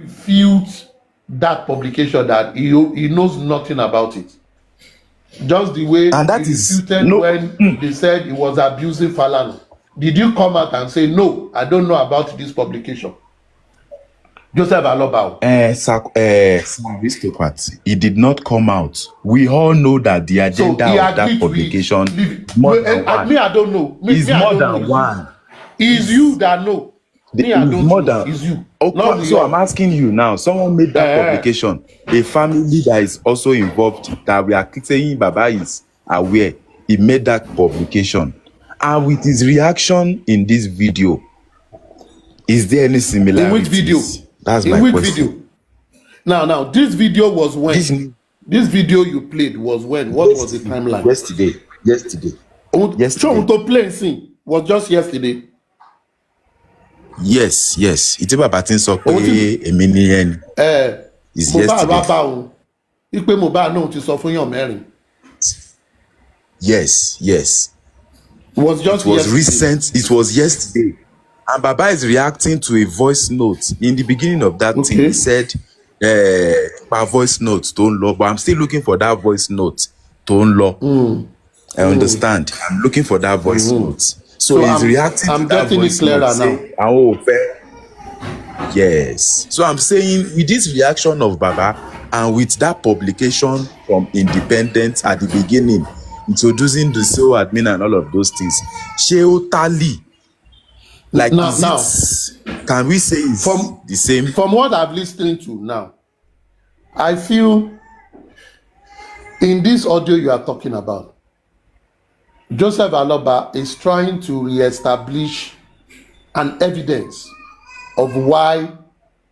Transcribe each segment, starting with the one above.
refute that publication that he knows nothing about it. Just the way And that he is refuted when they said he was abusing Falana. Did you come out and say, no, I don't know about this publication? Joseph Alobao. Aristocrat, he did not come out. We all know that the agenda of that publication is more than one. Me, I don't know. It's more than one. It's you that know. Me, I don't know. It's you. Okay, so I'm asking you now. Someone made that publication. A family that is also involved, that we are saying Baba is aware. He made that publication. And with his reaction in this video, is there any similarity? In which video? That's my question. In which video? Now, this video was when? This video you played was when? What was the timeline? Yesterday. Show to play scene was just yesterday. Yes. It's about Batin so a million. Is yesterday. Yes. It was yesterday. Recent. It was yesterday. And Baba is reacting to a voice note. In the beginning of that thing, he said, my voice note, don't law. But I'm still looking for that voice note, don't law. I understand. I'm looking for that voice note. So he's reacting to that voice note. I'm getting it clearer now. Yes. So I'm saying, with this reaction of Baba, and with that publication from Independent at the beginning, introducing the SEO admin and all of those things, Sheo Tali. Like now, can we say it's the same? From what I've listened to now, I feel in this audio you are talking about, Joseph Aloba is trying to re-establish an evidence of why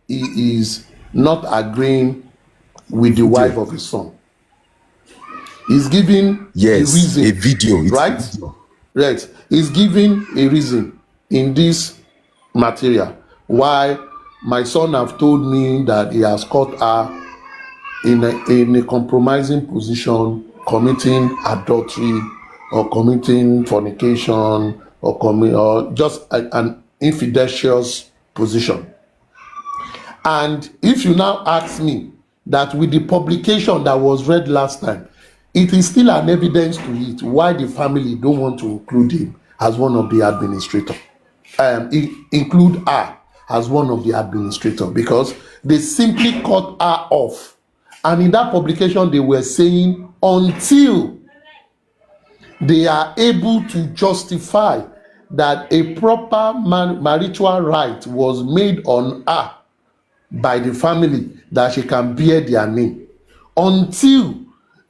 he is not agreeing with the wife of his son. He's giving a reason. A video, right? Right. He's giving a reason in this material why my son have told me that he has caught her in a compromising position, committing adultery or committing fornication or just an infidelicious position. And if you now ask me that with the publication that was read last time, it is still an evidence to it why the family don't want to include him as one of the administrators. Include her as one of the administrators, because they simply cut her off. And in that publication, they were saying until they are able to justify that a proper marital right was made on her by the family, that she can bear their name, until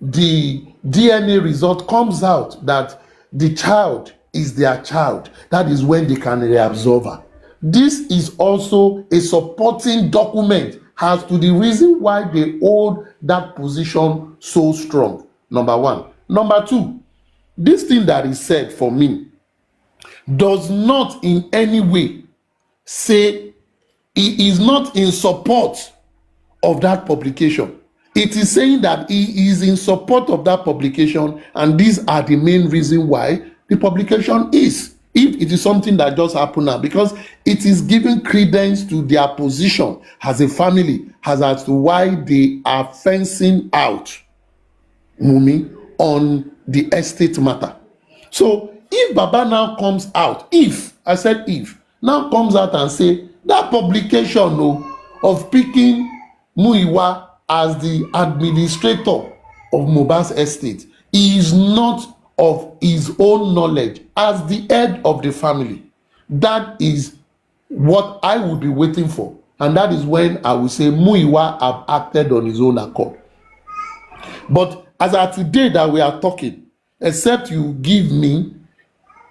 the DNA result comes out that the child is their child, that is when they can reabsorb her. This is also a supporting document as to the reason why they hold that position so strong. Number one. Number two, this thing that is said for me does not in any way say he is not in support of that publication. It is saying that he is in support of that publication, and these are the main reason why the publication is, if it is something that just happened now, because it is giving credence to their position as a family as to why they are fencing out Mumi on the estate matter. So if Baba now comes out, if now comes out and say that publication of picking Muiwa as the administrator of Mohbad's estate is not of his own knowledge as the head of the family. That is what I would be waiting for, and that is when I will say Muiwa have acted on his own accord. But as of today that we are talking, except you give me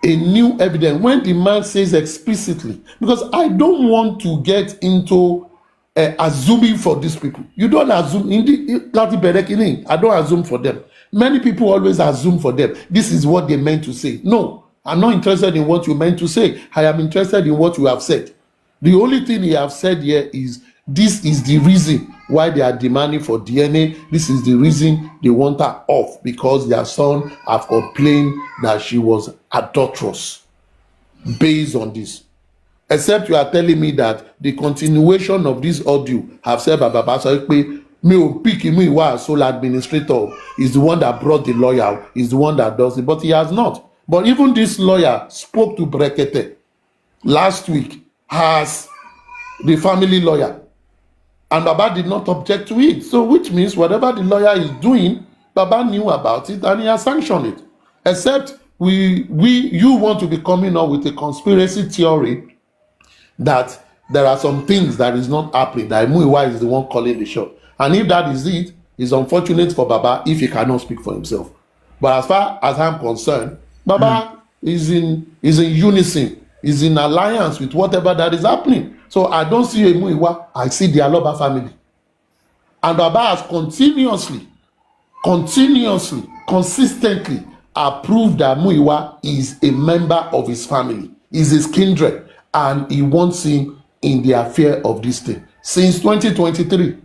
a new evidence when the man says explicitly, because I don't want to get into assuming for these people. You don't assume I don't assume for them. Many people always assume for them. This is what they meant to say. No, I'm not interested in what you meant to say. I am interested in what you have said. The only thing you have said here is this is the reason why they are demanding for DNA. This is the reason they want her off, because their son have complained that she was adulterous based on this. except you are telling me that the continuation of this audio have said baba sọ pé mi ò pick Muyiwa as sole administrator, is the one that brought the lawyer, is the one that does it, but he has not. But even this lawyer spoke to Brekete last week as the family lawyer, and baba did not object to it. So which means whatever the lawyer is doing, baba knew about it and he has sanctioned it. Except you want to be coming up with a conspiracy theory that there are some things that is not happening, that Muyiwa is the one calling the shot. And if that is it, it's unfortunate for baba if he cannot speak for himself. But as far as I'm concerned, baba is in unison, is in alliance with whatever that is happening. So I don't see a Muyiwa, I see the Aloba family. And baba has continuously, consistently approved that Muyiwa is a member of his family, is his kindred, and he wants him in the affair of this thing since 2023.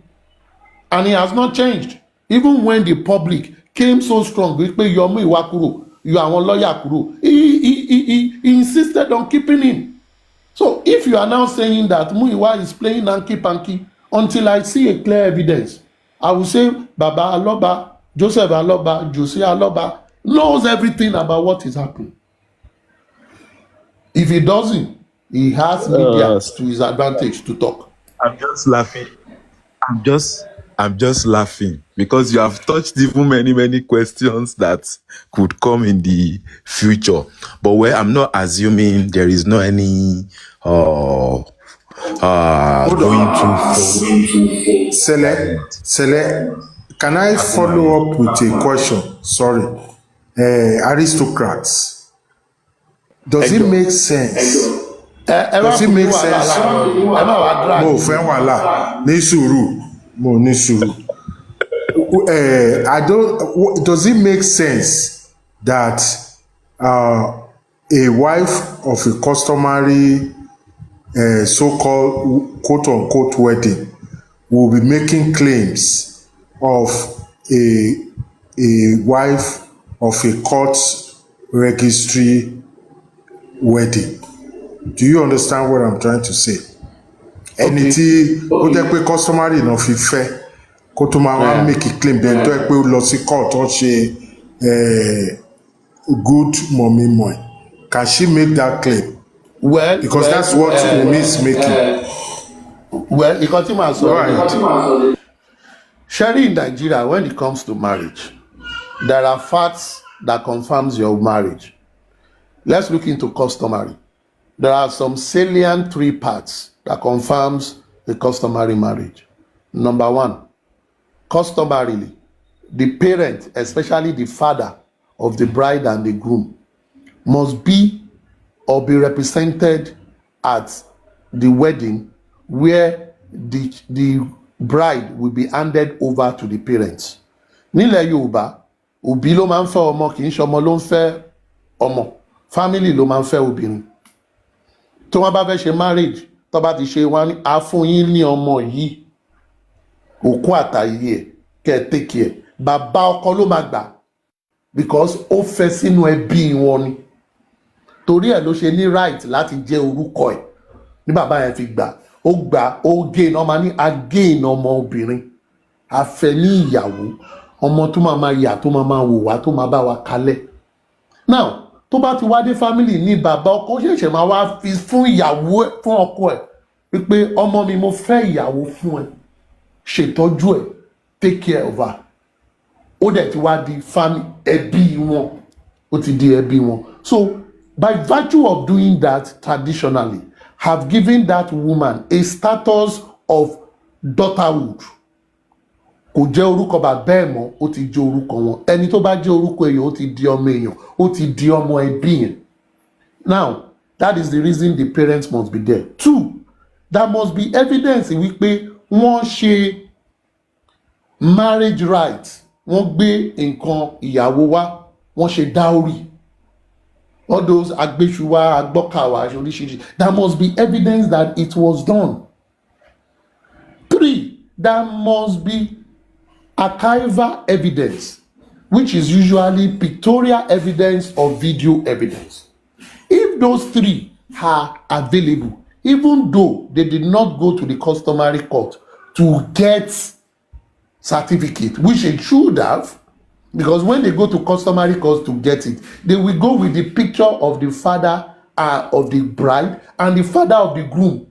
And he has not changed. Even when the public came so strong, you are Muyiwa kúrò, you are one lawyer kúrò, he insisted on keeping him. So if you are now saying that Muyiwa is playing hanky-panky, until I see a clear evidence, I will say Baba Aloba, Joseph Aloba, Jose Aloba knows everything about what is happening. If he doesn't, he has media to his advantage to talk. I'm just laughing. I'm just laughing because you have touched even many questions that could come in the future. But where I'm not assuming there is no any going to Sele, can I follow up with a question? Sorry. Aristocrats. Does it make sense? Does it make sense? Mo fẹ́ wàhálà ní sùúrù. Mo ní sùúrù. Does it make sense that a wife of a customary so-called quote-unquote wedding will be making claims of a wife of a court registry wedding? Do you understand what I'm trying to say? Ẹni tí ó jẹ́ pé customary náà fi fẹ́ kó tó máa wá make a claim bẹ́ẹ̀ tó jẹ́ pé ó lọ sí court ó ṣe good mommy moy. Can she make that claim? Well, because that's what Wunmi is making. Well, ìkan tí màá sọ. Sherry, in Nigeria, when it comes to marriage, there are facts that confirms your marriage. Let's look into customary. There are some salient 3 parts that confirms the customary marriage. Number 1, customarily, the parent, especially the father of the bride and the groom, must be or be represented at the wedding where the bride will be handed over to the parents. Nílẹ̀ Yorùbá, òbí ló máa ń fẹ́ ọmọ, kì í ṣe ọmọ ló ń fẹ́ ọmọ. Family ló máa ń fẹ́ obìnrin. Tí wọ́n bá fẹ́ ṣe marriage, tó bá ti ṣe wọ́n ní a fún yín ní ọmọ yìí, òkú àtàyè ẹ̀, kẹ́ ẹ take care. Bàbá ọkọ ló máa gbà because ó fẹ́ sínú ẹbí wọn ni. Torí ẹ̀ ló ṣe ní right láti jẹ́ orúkọ ẹ̀ ní bàbá yẹn fi gbà. Ó gbà, ó gain ọmọ ní again ọmọ obìnrin. A fẹ́ ní ìyàwó, ọmọ tó máa yà, tó máa wò wá, tó máa bá wa kalẹ̀. Now, tó bá ti wá dé family ní bàbá ọkọ ṣẹ̀ṣẹ̀ máa wá fi fún ìyàwó ẹ̀, fún ọkọ ẹ̀ wípé ọmọ mi mo fẹ́ ìyàwó fún ẹ, ṣètọ́jú ẹ̀, take care of her. Ó dẹ̀ ti wá di family ẹbí wọn, ó ti di ẹbí wọn. So by virtue of doing that traditionally, have given that woman a status of daughterhood. Kò jẹ́ orúkọ bàbá ẹ̀ mọ́, ó ti jẹ́ orúkọ wọn. Ẹni tó bá jẹ́ orúkọ èèyàn, ó ti di ọmọ èèyàn, ó ti di ọmọ ẹbí yẹn. Now, that is the reason the parents must be there. 2, there must be evidence wípé wọ́n ṣe marriage right, wọ́n gbé nǹkan ìyàwó wá, wọ́n ṣe dowry. All those agbésùwà, agbọ́kàwà, oríṣiríṣi. There must be evidence that it was done. 3, there must be archival evidence, which is usually pictorial evidence or video evidence. If those 3 are available, even though they did not go to the customary court to get certificate, which they should have, because when they go to customary court to get it, they will go with the picture of the father of the bride and the father of the groom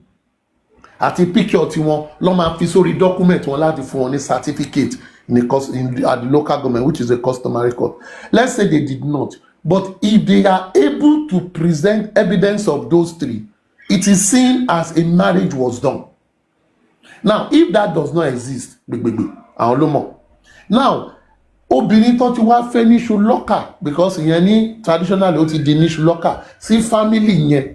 àti picture tiwọn lọ́ máa fi sórí document wọn láti fún wọn ní certificate at the local government, which is a customary court. Let's say they did not, but if they are able to present evidence of those three, it is seen as a marriage was done. Now if that does not exist, àwọn ló mọ̀. Now obìnrin tó ti wá fẹ́ níṣu lọ́kà, because ìyẹn ní traditionally ó ti di níṣu lọ́kà sí family yẹn,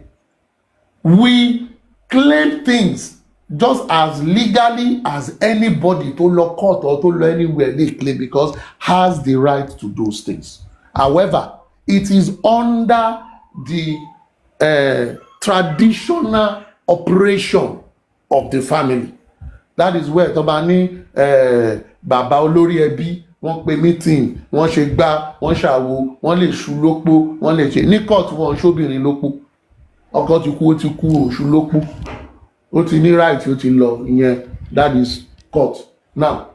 we claim things just as legally as anybody tó lọ court or tó lọ anywhere they claim, because has the right to those things. However, it is under the traditional operation of the family. That is where tó bá ní bàbá olórí ẹbí wọ́n pe meeting, wọ́n ṣe gbá, wọ́n ṣàwo, wọ́n lè ṣu lópó, wọ́n lè ṣe ní court, wọ́n ṣóbìnrin lópó, ọkọ ti kú, ó ti kú, òṣù lópó, ó ti ní right, ó ti lọ, ìyẹn that is court. Now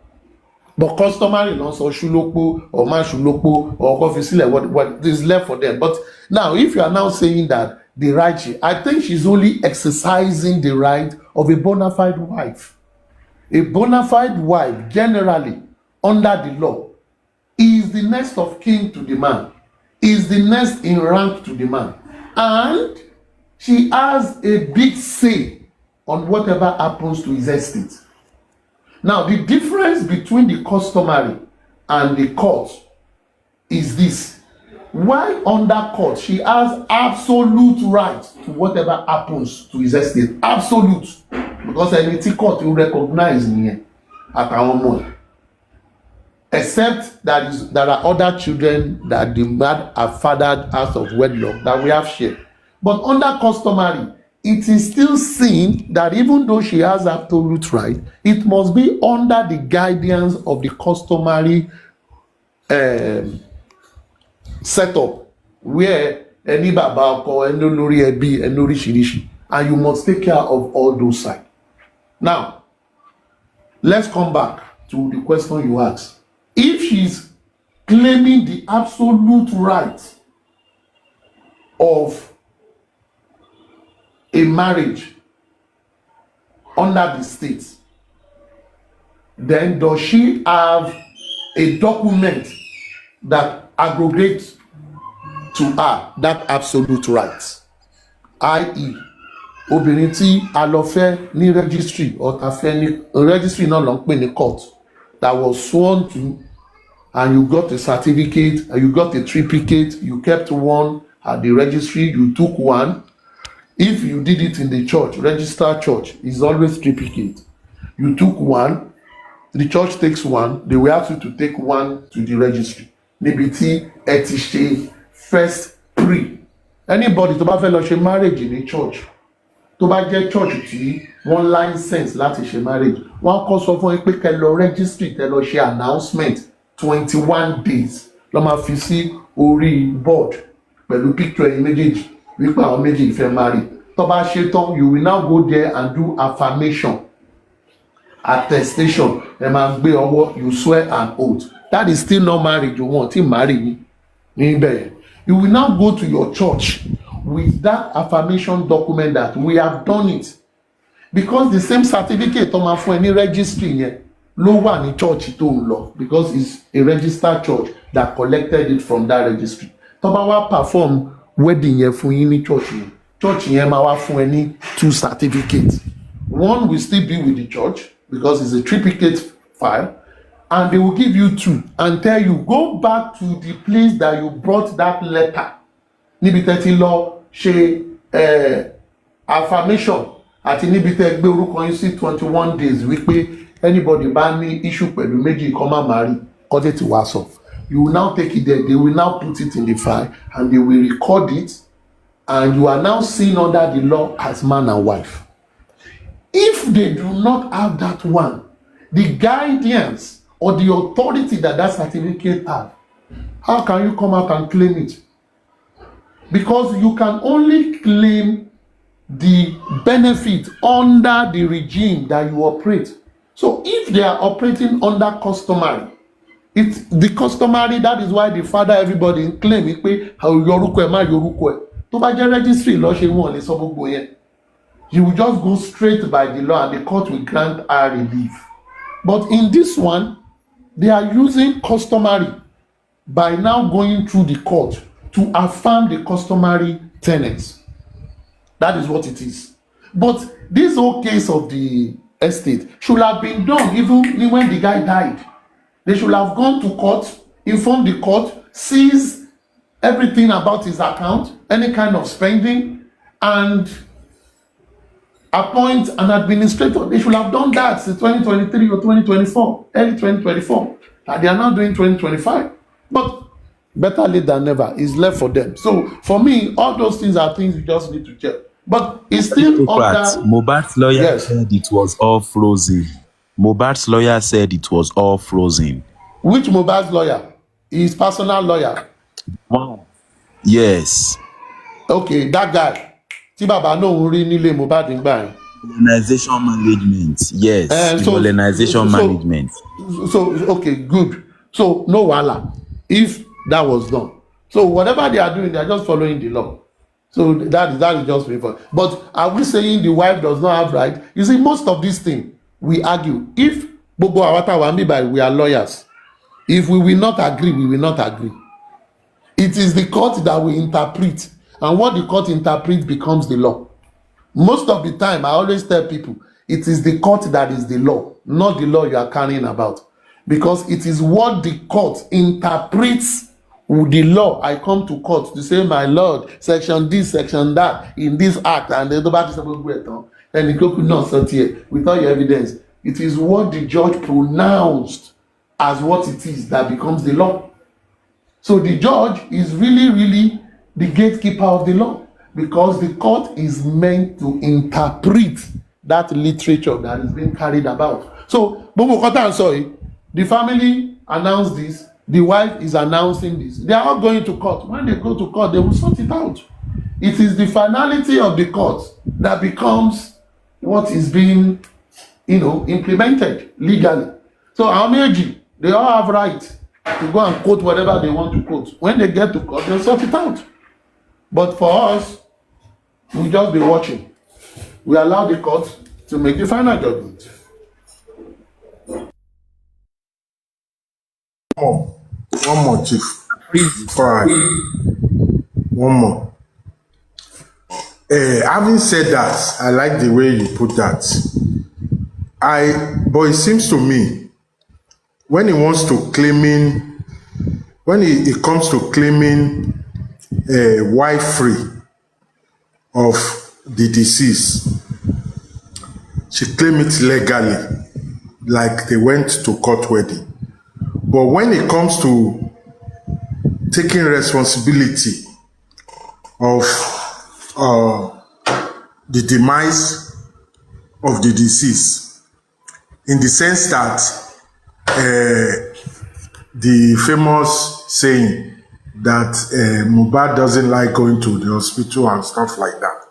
but customary náà sọ ṣú lópó or má ṣú lópó or ọkọ fi sílẹ̀, what is left for them. But now if you are now saying that the right, I think she's only exercising the right of a bona fide wife. A bona fide wife generally under the law is the next of kin to the man, is the next in rank to the man, and she has a big say on whatever happens to his estate. Now the difference between the customary and the court is this: while under court she has absolute right to whatever happens to his estate, absolute, because ẹni tí court will recognize nìyẹn àtàwọn ọmọ ẹ̀, except that there are other children that the man have fathered out of wedlock that we have shared. But under customary, it is still seen that even though she has absolute right, it must be under the guidance of the customary setup, where ẹni bàbá ọkọ, ẹni olórí ẹbí, ẹni oríṣiríṣi, and you must take care of all those sides. Now let's come back to the question you asked. If she's claiming the absolute right of a marriage under the state, then does she have a document that aggregates to her that absolute right? I.e., obìnrin tí a lọ fẹ́ ní registry or ta fẹ́ ní registry náà ló ń pè ní court, that was sworn to, and you got a certificate, and you got a triplicate, you kept one at the registry, you took one. If you did it in the church, registered church, is always triplicate. You took one, the church takes one, they will ask you to take one to the registry. Níbi tí ẹ ti ṣe first pre. Anybody tó bá fẹ́ lọ ṣe marriage ní church, tó bá jẹ́ church tí wọ́n license láti ṣe marriage, wọ́n kọ́ sọ fún yín pé kẹ́ lọ registry, kẹ́ lọ ṣe announcement 21 days lọ́ máa fi sí orí board pẹ̀lú picture ẹ̀yin méjèèjì wípé àwọn méjì fẹ́ marry. Tó bá ṣe tán, you will now go there and do affirmation, attestation, ẹ máa gbé ọwọ́, you swear an oath. That is still not marriage. You want to marry me. You will now go to your church with that affirmation document that we have done it, because the same certificate tó máa fún ẹ ní registry yẹn ló wà ní church tó ń lọ, because it's a registered church that collected it from that registry. Tó bá wá perform wedding yẹn fún yín ní church yẹn máa wá fún ẹ ní 2 certificates. One will still be with the church because it's a triplicate file, and they will give you 2 and tell you, go back to the place that you brought that letter. Níbi tẹ́ ti lọ ṣe affirmation àti níbi tẹ́ gbé orúkọ yín sí 21 days wípé anybody bá ní issue pẹ̀lú méjì kan má marry, kọ́dé ti wá sọ. You will now take it there, they will now put it in the file and they will record it, and you are now seen under the law as man and wife. If they do not have that one, the guidance or the authority that certificate have, how can you come out and claim it? Because you can only claim the benefit under the regime that you operate. So if they are operating under customary, it's the customary, that is why the father everybody claim pé yorúkọ ẹ má yorúkọ ẹ tó bá jẹ́ registry lọ ṣe wọn lè sọ gbogbo yẹn. You will just go straight by the law and the court will grant her relief. But in this one, they are using customary by now going through the court to affirm the customary tenets. That is what it is. But this whole case of the estate should have been done even when the guy died. They should have gone to court, informed the court, seize everything about his account, any kind of spending, and appoint an administrator. They should have done that since 2023 or 2024, early 2024. And they are now doing 2025. But better late than never. It's left for them. So for me, all those things are things you just need to check. But it's still under... Mohbad's lawyer said it was all frozen. Mohbad's lawyer said it was all frozen. Which Mohbad's lawyer? His personal lawyer? Wow. Yes. Okay, that guy. Tí bàbá náà ń rí nílé Mohbad nígbà yẹn. Colonization management. Yes. Colonization management. So, okay, good. So, no wahala if that was done. So, whatever they are doing, they are just following the law. So, that is just painful. But are we saying the wife does not have right? You see, most of these things, we argue. If Bobo Awata Wambi, we are lawyers. If we will not agree, we will not agree. It is the court that will interpret. And what the court interprets becomes the law. Most of the time, I always tell people, it is the court that is the law, not the law you are carrying about. Because it is what the court interprets with the law. I come to court to say, my lord, section this, section that, in this act, and the back is supposed to go and the court could not sit here without your evidence. It is what the judge pronounced as what it is that becomes the law. So the judge is really the gatekeeper of the law, because the court is meant to interpret that literature that is being carried about. So, Bobo Kota and Soy, the family announced this, the wife is announcing this. They are all going to court. When they go to court, they will sort it out. It is the finality of the court that becomes what is being, implemented legally. So, Ameji, they all have right to go and quote whatever they want to quote. When they get to court, they'll sort it out. But for us, we'll just be watching. We allow the court to make the final judgment. One more, Chief. One more. Having said that, I like the way you put that. But it seems to me, when he wants to claiming, when it comes to claiming wife free of the deceased, she claimed it legally, like they went to court wedding. But when it comes to taking responsibility of the demise of the deceased, in the sense that the famous saying that Mohbad doesn't like going to the hospital and stuff like that,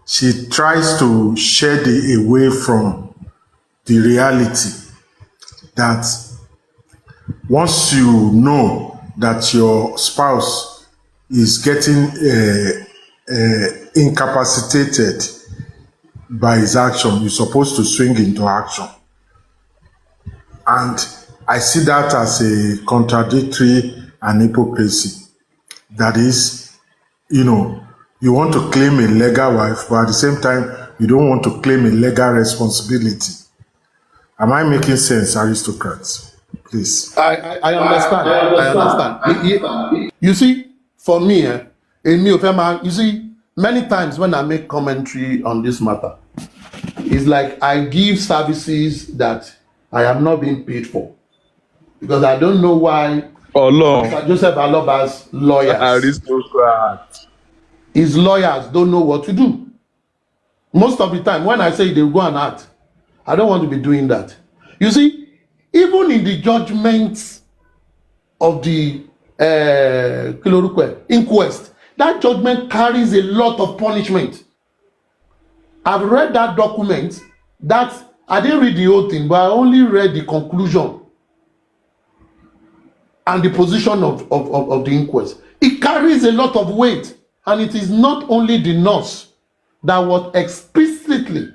she tries to shed it away from the reality that once you know that your spouse is getting incapacitated by his action, you're supposed to swing into action. And I see that as a contradictory and hypocrisy. That is, you want to claim a legal wife, but at the same time, you don't want to claim a legal responsibility. Am I making sense, aristocrats? Please. I understand. I understand. You see, for me, you see, many times when I make commentary on this matter, it's like I give services that I am not being paid for. Because I don't know why Joseph Aloba's lawyers, aristocrat, his lawyers don't know what to do. Most of the time, when I say they go and act, I don't want to be doing that. You see, even in the judgment of the inquest, that judgment carries a lot of punishment. I've read that document. That I didn't read the whole thing, but I only read the conclusion and the position of the inquest. It carries a lot of weight, and it is not only the nurse that was explicitly,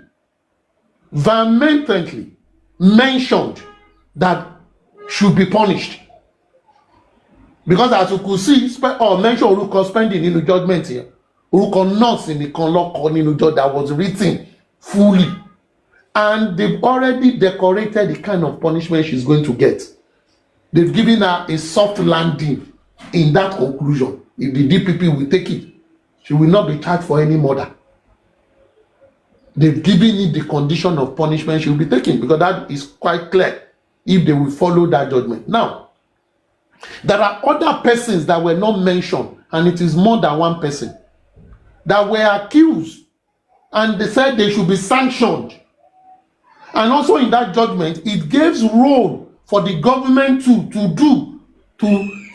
vehemently mentioned that should be punished. Because as you could see, mention orúkọ spending nínú judgment here. Orúkọ nurse nìkan lọ́kọ nínú judgment that was written fully. And they've already decorated the kind of punishment she's going to get. They've given her a soft landing in that conclusion. If the DPP will take it, she will not be charged for any murder. They've given it the condition of punishment she will be taken, because that is quite clear if they will follow that judgment. Now, there are other persons that were not mentioned, and it is more than one person, that were accused, and they said they should be sanctioned. And also in that judgment, it gives role for the government to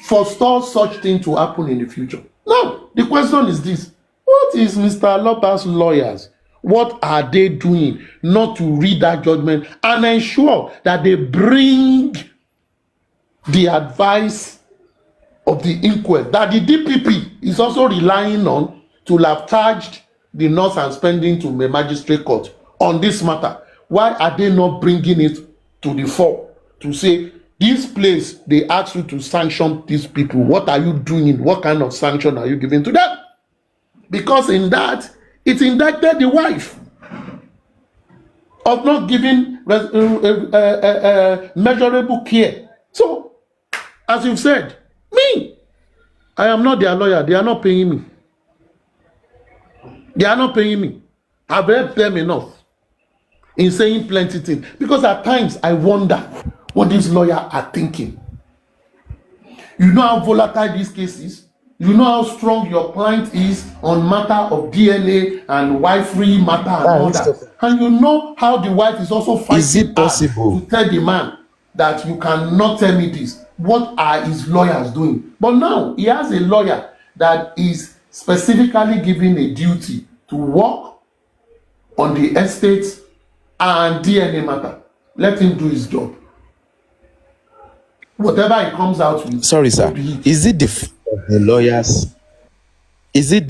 forestall such thing to happen in the future. Now, the question is this: what is Mr. Aloba's lawyers? What are they doing not to read that judgment and ensure that they bring the advice of the inquest that the DPP is also relying on to have charged the nurse and spending to a magistrate court on this matter? Why are they not bringing it to the fore to say, this place, they ask you to sanction these people? What are you doing? What kind of sanction are you giving to them? Because in that, it indicted the wife of not giving measurable care. So, as you've said, me, I am not their lawyer. They are not paying me. They are not paying me. I've helped them enough in saying plenty things, because at times I wonder what these lawyers are thinking. You know how volatile this case is. You know how strong your client is on matter of DNA and wife-free matter and all that. And you know how the wife is also fighting Is it possible to tell the man that you cannot tell me this. What are his lawyers doing? But now he has a lawyer that is specifically given a duty to work on the estate and DNA matter. Let him do his job. Whatever he comes out with. Sorry, sir. Is it the lawyers? Is it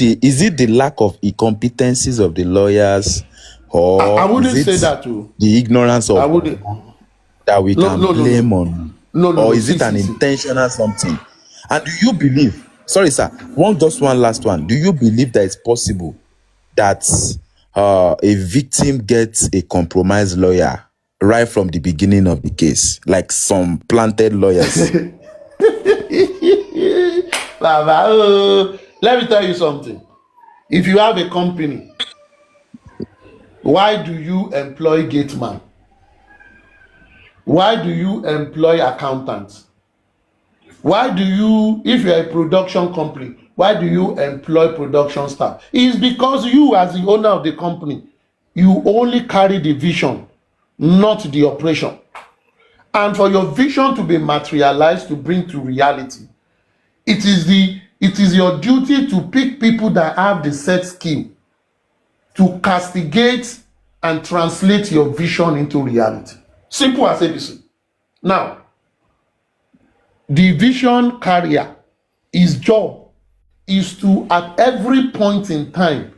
the lack of incompetencies of the lawyers, or I wouldn't is it say that too. the ignorance of that we can blame on? Or is it an intentional something? And do you believe? Sorry, sir. Just one last one. Do you believe that it's possible that a victim gets a compromised lawyer right from the beginning of the case, like some planted lawyers? Baba, let me tell you something. If you have a company, why do you employ gateman? Why do you employ accountants? Why do you, if you're a production company, why do you employ production staff? It's because you, as the owner of the company, you only carry the vision, not the operation. And for your vision to be materialized, to bring to reality, it is your duty to pick people that have the set skill to castigate and translate your vision into reality. Simple as ABC. Now, the vision carrier, his job is to, at every point in time,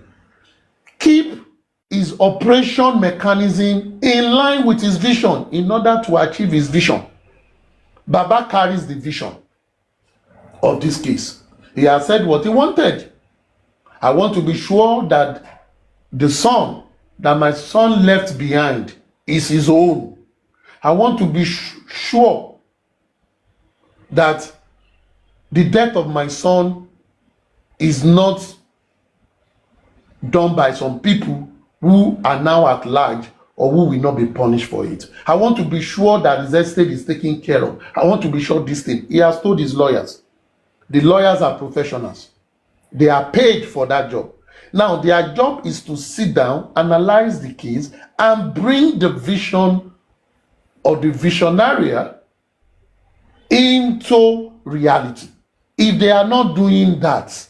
keep his operation mechanism in line with his vision in order to achieve his vision. Baba carries the vision of this case. He has said what he wanted. I want to be sure that the son that my son left behind is his own. I want to be sure that the death of my son is not done by some people who are now at large or who will not be punished for it. I want to be sure that his estate is taken care of. I want to be sure this thing. He has told his lawyers. The lawyers are professionals. They are paid for that job. Now, their job is to sit down, analyze the case, and bring the vision of the visionary into reality. If they are not doing that,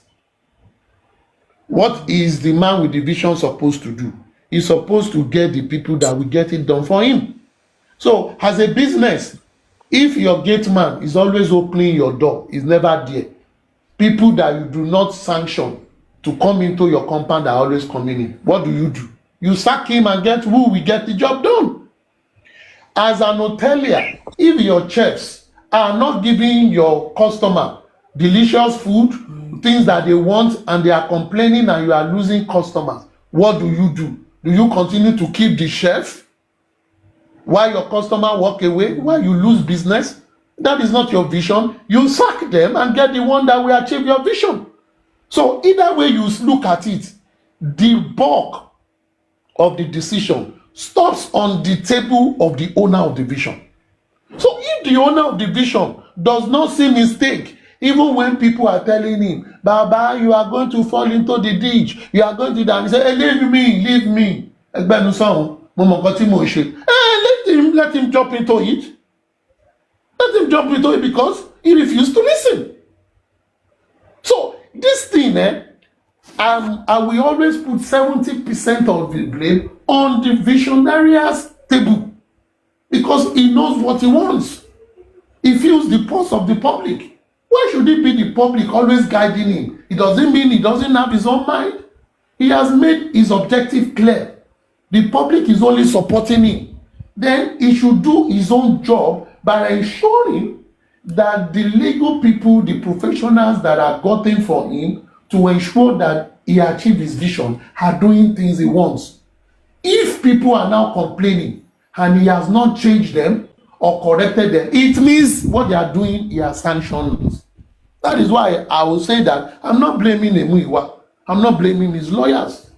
what is the man with the vision supposed to do? He's supposed to get the people that will get it done for him. So as a business, if your gate man is always opening your door, is never there, people that you do not sanction to come into your compound are always coming in, what do? You sack him and get who will get the job done. As an hotelier, if your chefs are not giving your customer delicious food, things that they want, and they are complaining and you are losing customers, what do? Do you continue to keep the chef while your customer walk away, while you lose business? That is not your vision. You sack them and get the one that will achieve your vision. So either way you look at it, the bulk of the decision stops on the table of the owner of the vision. So if the owner of the vision does not see mistake, even when people are telling him, Baba, you are going to fall into the ditch, you are going to die, he say, hey, leave me. Let him jump into it. Let him jump into it because he refused to listen. So this thing, I will always put 70% of the blame on the visionary's table because he knows what he wants. He feels the pulse of the public. Why should it be the public always guiding him? It doesn't mean he doesn't have his own mind. He has made his objective clear. The public is only supporting him. Then he should do his own job by ensuring that the legal people, the professionals that are gotten for him to ensure that he achieves his vision are doing things he wants. If people are now complaining and he has not changed them or corrected them, it means what they are doing, he has sanctioned. That is why I will say that I'm not blaming Emuiwa. I'm not blaming his lawyers.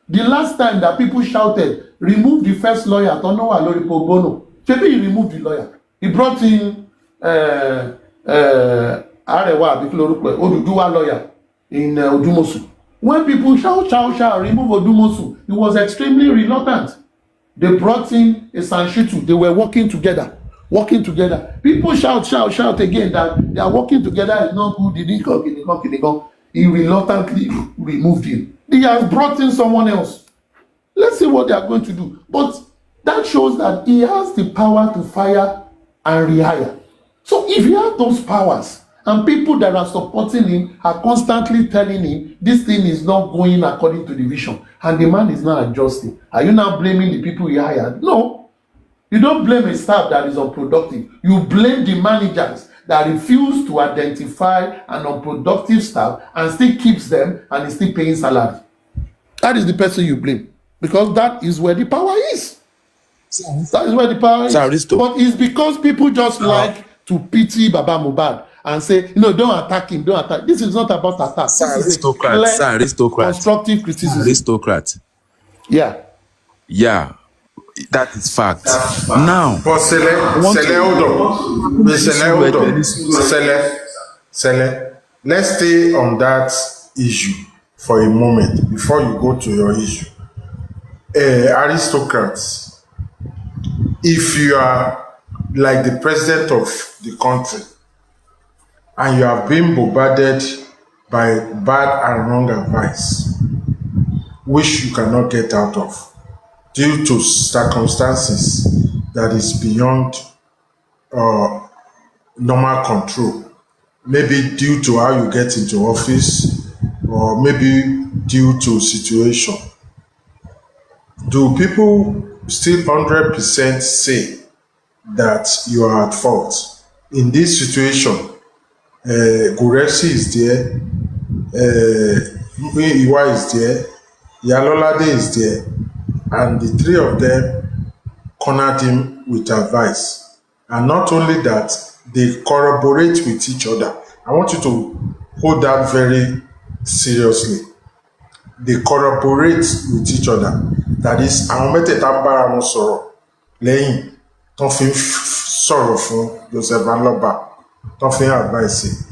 The last time that people shouted, remove the first lawyer, Tonowa Loripo Bono, maybe he removed the lawyer. He brought in Arewa Oduduwa lawyer in Odumosu. When people shout, remove Odumosu, he was extremely reluctant. They brought in a Sanshitu. They were working together. People shout again that they are working together is not good. He reluctantly removed him. He has brought in someone else. Let's see what they are going to do. But that shows that he has the power to fire and rehire. So if he has those powers and people that are supporting him are constantly telling him this thing is not going according to the vision and the man is not adjusting, are you now blaming the people he hired? No. You don't blame a staff that is unproductive. You blame the managers that refuse to identify an unproductive staff and still keeps them and is still paying salary. That is the person you blame because that is where the power is. That is where the power is. But it's because people just like to pity Baba Mohbad and say, don't attack him, don't attack. This is not about attack. This is a clear, constructive criticism. Aristocrat. Yeah. Yeah. That is fact. Now, but Sele, let's stay on that issue for a moment before you go to your issue. Aristocrats, if you are like the president of the country and you have been bombarded by bad and wrong advice, which you cannot get out of, due to circumstances that is beyond normal control, maybe due to how you get into office or maybe due to situation, do people still 100% say that you are at fault? In this situation, Guresi is there, Iwa is there, Yalolade is there, and the three of them cornered him with advice. And not only that, they corroborate with each other. I want you to hold that very seriously. They corroborate with each other. That is, àwọn mẹ́tẹ̀ẹ̀ta ń bára wọn sọ̀rọ̀ lẹ́yìn tó fi ń sọ̀rọ̀ fún Joseph Aloba tó fi ń advice.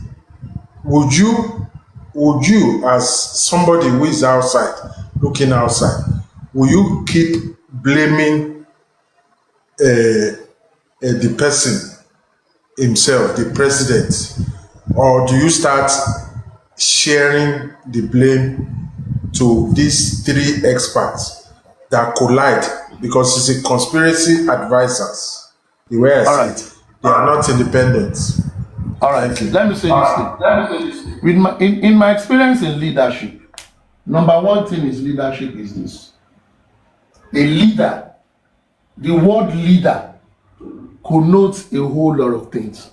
Would you, as somebody who is outside, looking outside, will you keep blaming the person himself, the president, or do you start sharing the blame to these three experts that collide because it's a conspiracy advisors. The way I see it, they are not independent. All right. Let me say this thing. With in my experience in leadership, number one thing is leadership is this. A leader, the word leader connotes a whole lot of things.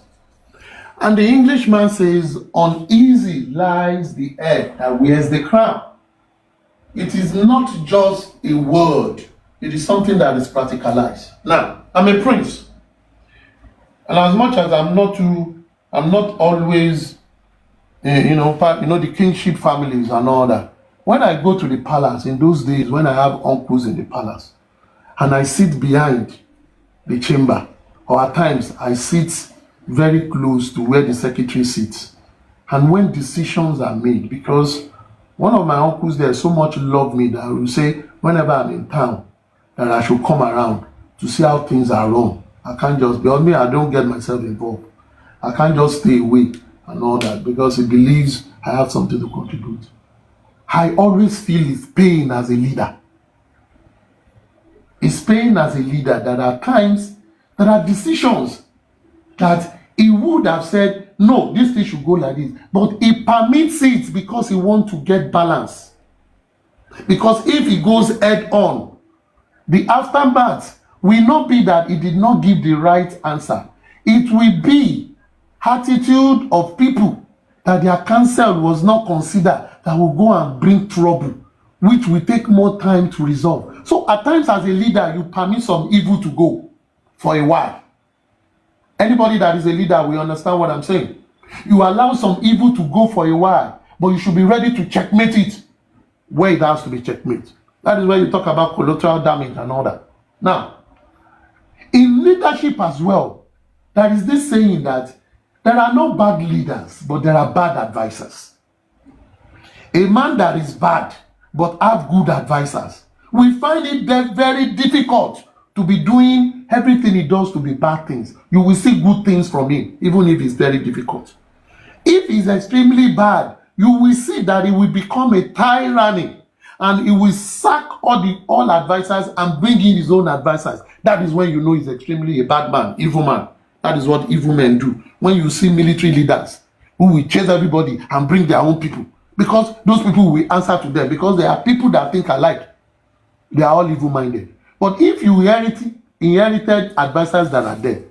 And the Englishman says, uneasy lies the head that wears the crown. It is not just a word, it is something that is practicalized. Now, I'm a prince. And as much as I'm not always, the kingship families and all that. When I go to the palace in those days, when I have uncles in the palace, and I sit behind the chamber, or at times I sit very close to where the secretary sits, and when decisions are made, because one of my uncles there so much love me that I will say whenever I'm in town that I should come around to see how things are run. I can't just, because me, I don't get myself involved. I can't just stay away and all that because he believes I have something to contribute. I always feel his pain as a leader. His pain as a leader that at times there are decisions that he would have said, no, this thing should go like this. But he permits it because he wants to get balance. Because if he goes head on, the aftermath will not be that he did not give the right answer. It will be attitude of people that their counsel was not considered that will go and bring trouble, which will take more time to resolve. So at times as a leader, you permit some evil to go for a while. Anybody that is a leader will understand what I'm saying. You allow some evil to go for a while, but you should be ready to checkmate it where it has to be checkmate. That is where you talk about collateral damage and all that. Now, in leadership as well, there is this saying that there are no bad leaders, but there are bad advisors. A man that is bad, but have good advisors, we find it very difficult to be doing everything he does to be bad things. You will see good things from him, even if it's very difficult. If he's extremely bad, you will see that he will become a tyranny and he will sack all advisors and bring in his own advisors. That is when you know he's extremely a bad man, evil man. That is what evil men do. When you see military leaders who will chase everybody and bring their own people, because those people will answer to them, because they are people that think alike. They are all evil-minded. But if you inherited advisors that are there,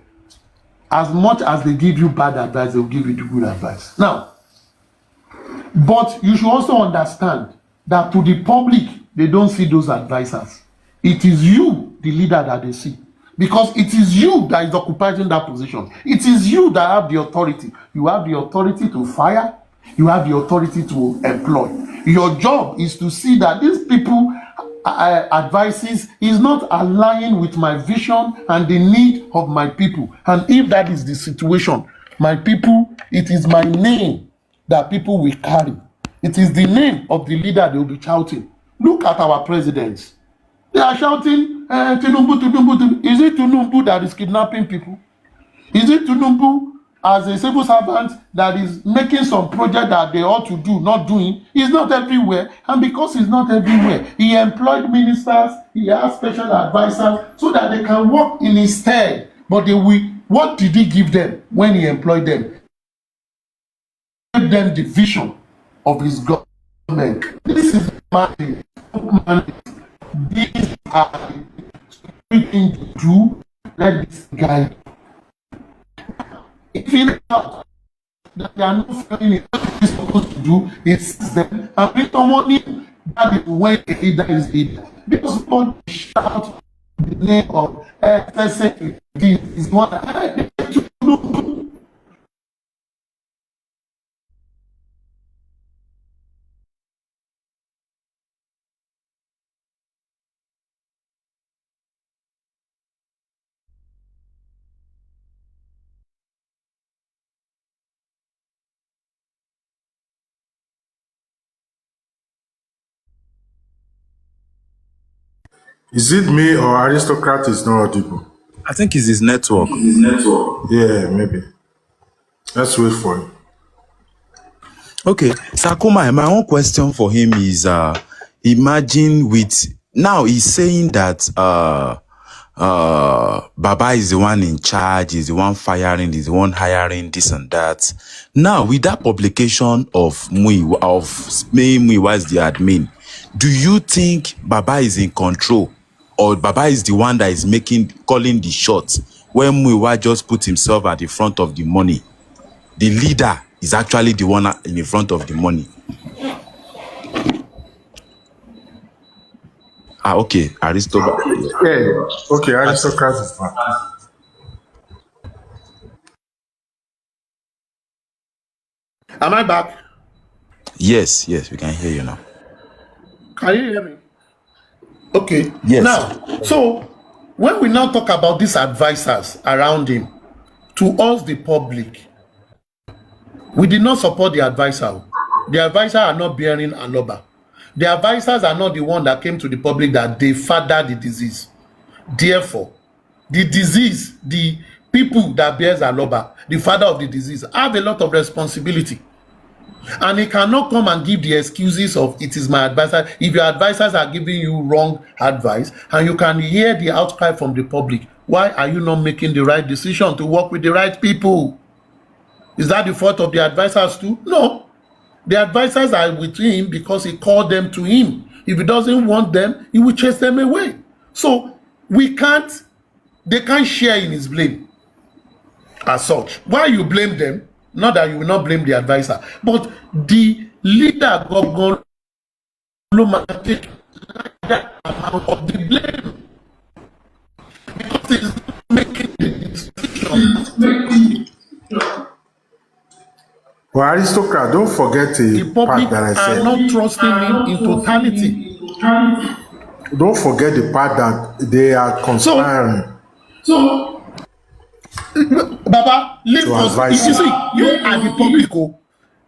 as much as they give you bad advice, they will give you the good advice. Now, but you should also understand that to the public, they don't see those advisors. It is you, the leader, that they see. Because it is you that is occupying that position. It is you that have the authority. You have the authority to fire. You have the authority to employ. Your job is to see that these people advices is not aligning with my vision and the need of my people. And if that is the situation, my people, it is my name that people will carry. It is the name of the leader they will be shouting. Look at our presidents. They are shouting, Tinubu, Tinubu, Tinubu. Is it Tinubu that is kidnapping people? Is it Tinubu as a civil servant that is making some project that they ought to do, not doing? He's not everywhere. And because he's not everywhere, he employed ministers, he has special advisors so that they can work in his stead. But what did he give them when he employed them? He gave them the vision of his government. This is mandate. These are the things to do. Let this guide. If you know that they are not following it, what is supposed to do is them and bring someone in. That is when a leader is leader. Because people shout the name of let's say this is one that Is it me or aristocrat is not audible? I think it's his network. Yeah, maybe. Let's wait for him. Okay, Sakuma, my own question for him is, imagine with Now he's saying that Baba is the one in charge, is the one firing, is the one hiring this and that. Now, with that publication of Muiwa as the admin, do you think Baba is in control, or Baba is the one that is calling the shots when Muiwa just put himself at the front of the money? The leader is actually the one in the front of the money. Okay, Aristocrat. Yeah. Okay, aristocrat is fine. Am I back? Yes, we can hear you now. Can you hear me? Okay. Yes. Now, so when we now talk about these advisors around him, to us, the public, we did not support the advisor. The advisors are not bearing aloba. The advisors are not the one that came to the public that they fathered the disease. Therefore, the disease, the people that bears aloba, the father of the disease, have a lot of responsibility. And he cannot come and give the excuses of it is my advisor. If your advisors are giving you wrong advice and you can hear the outcry from the public, why are you not making the right decision to work with the right people? Is that the fault of the advisors too? No. The advisors are with him because he called them to him. If he doesn't want them, he will chase them away. So they can't share in his blame as such. Why you blame them? Not that you will not blame the advisor, but the leader go take that amount of the blame because he's making the decision. Well, aristocrat, don't forget The the part public that I are said. not trusting him in totality. Don't forget the part that they are conspiring. So Baba, leave To us. advise You you. see, you are the public. Oh.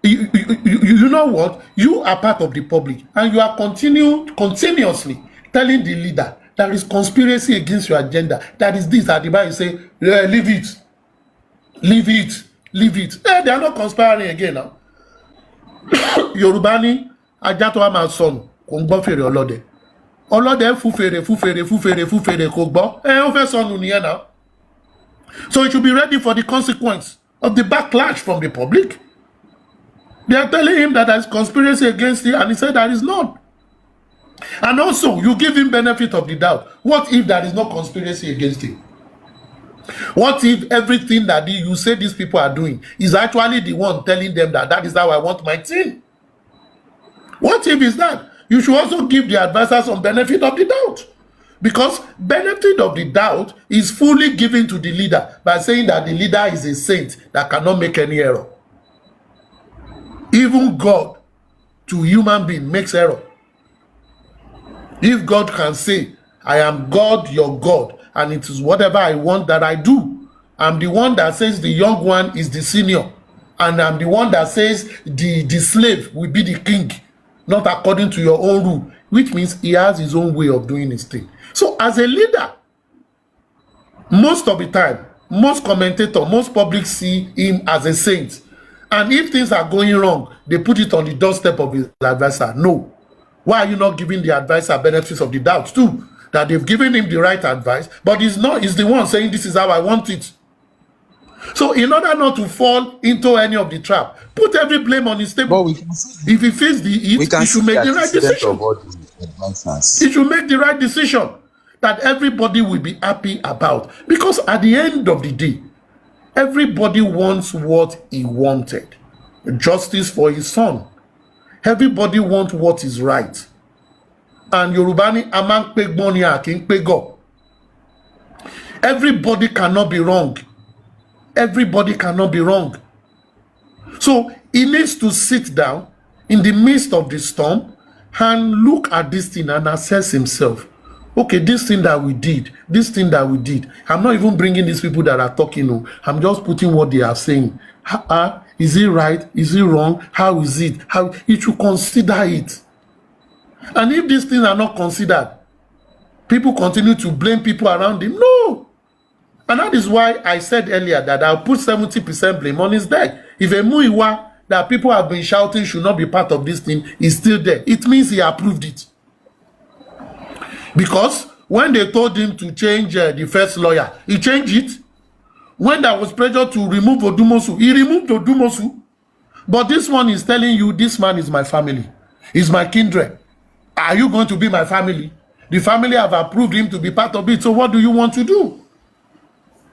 You know what? You are part of the public, and you are continuously telling the leader there is conspiracy against your agenda. That is this, that the Bible say, yeah, leave it. Leave it. Leave it. They are not conspiring again now. Yorùbá ní ajá tó wá máa sọnù kò ń gbọ́ fèrè ọlọ́dẹ. Ọlọ́dẹ fúfèrè kò gbọ́. Ó fẹ́ sọnù nìyẹn now. So you should be ready for the consequence of the backlash from the public. They are telling him that there is conspiracy against him, and he said there is none. And also, you give him benefit of the doubt. What if there is no conspiracy against him? What if everything that you say these people are doing is actually the one telling them that is how I want my team? What if it's that? You should also give the advisors some benefit of the doubt. Because benefit of the doubt is fully given to the leader by saying that the leader is a saint that cannot make any error. Even God to human being makes error. If God can say, I am God, your God, and it is whatever I want that I do. I'm the one that says the young one is the senior. And I'm the one that says the slave will be the king, not according to your own rule, which means he has his own way of doing his thing. So as a leader, most of the time, most commentators, most public see him as a saint. And if things are going wrong, they put it on the doorstep of his advisor. No. Why are you not giving the advisor benefits of the doubt too? That they've given him the right advice, but he's the one saying this is how I want it. So in order not to fall into any of the trap, put every blame on his table. If he feels the heat, he should make the right decision. He should make the right decision that everybody will be happy about. Because at the end of the day, everybody wants what he wanted. Justice for his son. Everybody wants what is right. And Yorùbá ní a máa ń pégbọ́n ni a kì í pégọ̀. Everybody cannot be wrong. Everybody cannot be wrong. So he needs to sit down in the midst of the storm and look at this thing and assess himself. Okay, this thing that we did, I'm not even bringing these people that are talking. No, I'm just putting what they are saying. Is it right? Is it wrong? How is it? How you should consider it. And if these things are not considered, people continue to blame people around him. No. And that is why I said earlier that I'll put 70% blame on his death. If a Muiwa that people have been shouting should not be part of this thing is still there, it means he approved it. Because when they told him to change the first lawyer, he changed it. When there was pressure to remove Odumosu, he removed Odumosu. But this one is telling you, this man is my family. He's my kindred. Are you going to be my family? The family have approved him to be part of it. So what do you want to do?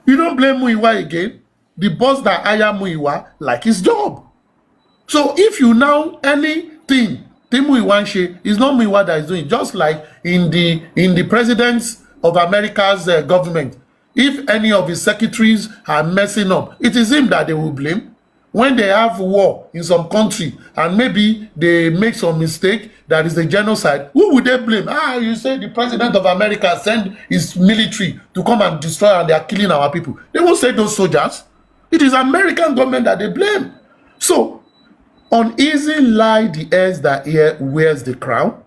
You don't blame Muiwa again. The boss that hired Muiwa like his job. So if you now anything Muiwa is not Muiwa that is doing, just like in the presidents of America's government, if any of his secretaries are messing up, it is him that they will blame. When they have war in some country and maybe they make some mistake, that is a genocide, who would they blame? You say the president of America send his military to come and destroy and they are killing our people. They won't say those soldiers. It is American government that they blame. So, uneasy lie the heirs that wears the crown,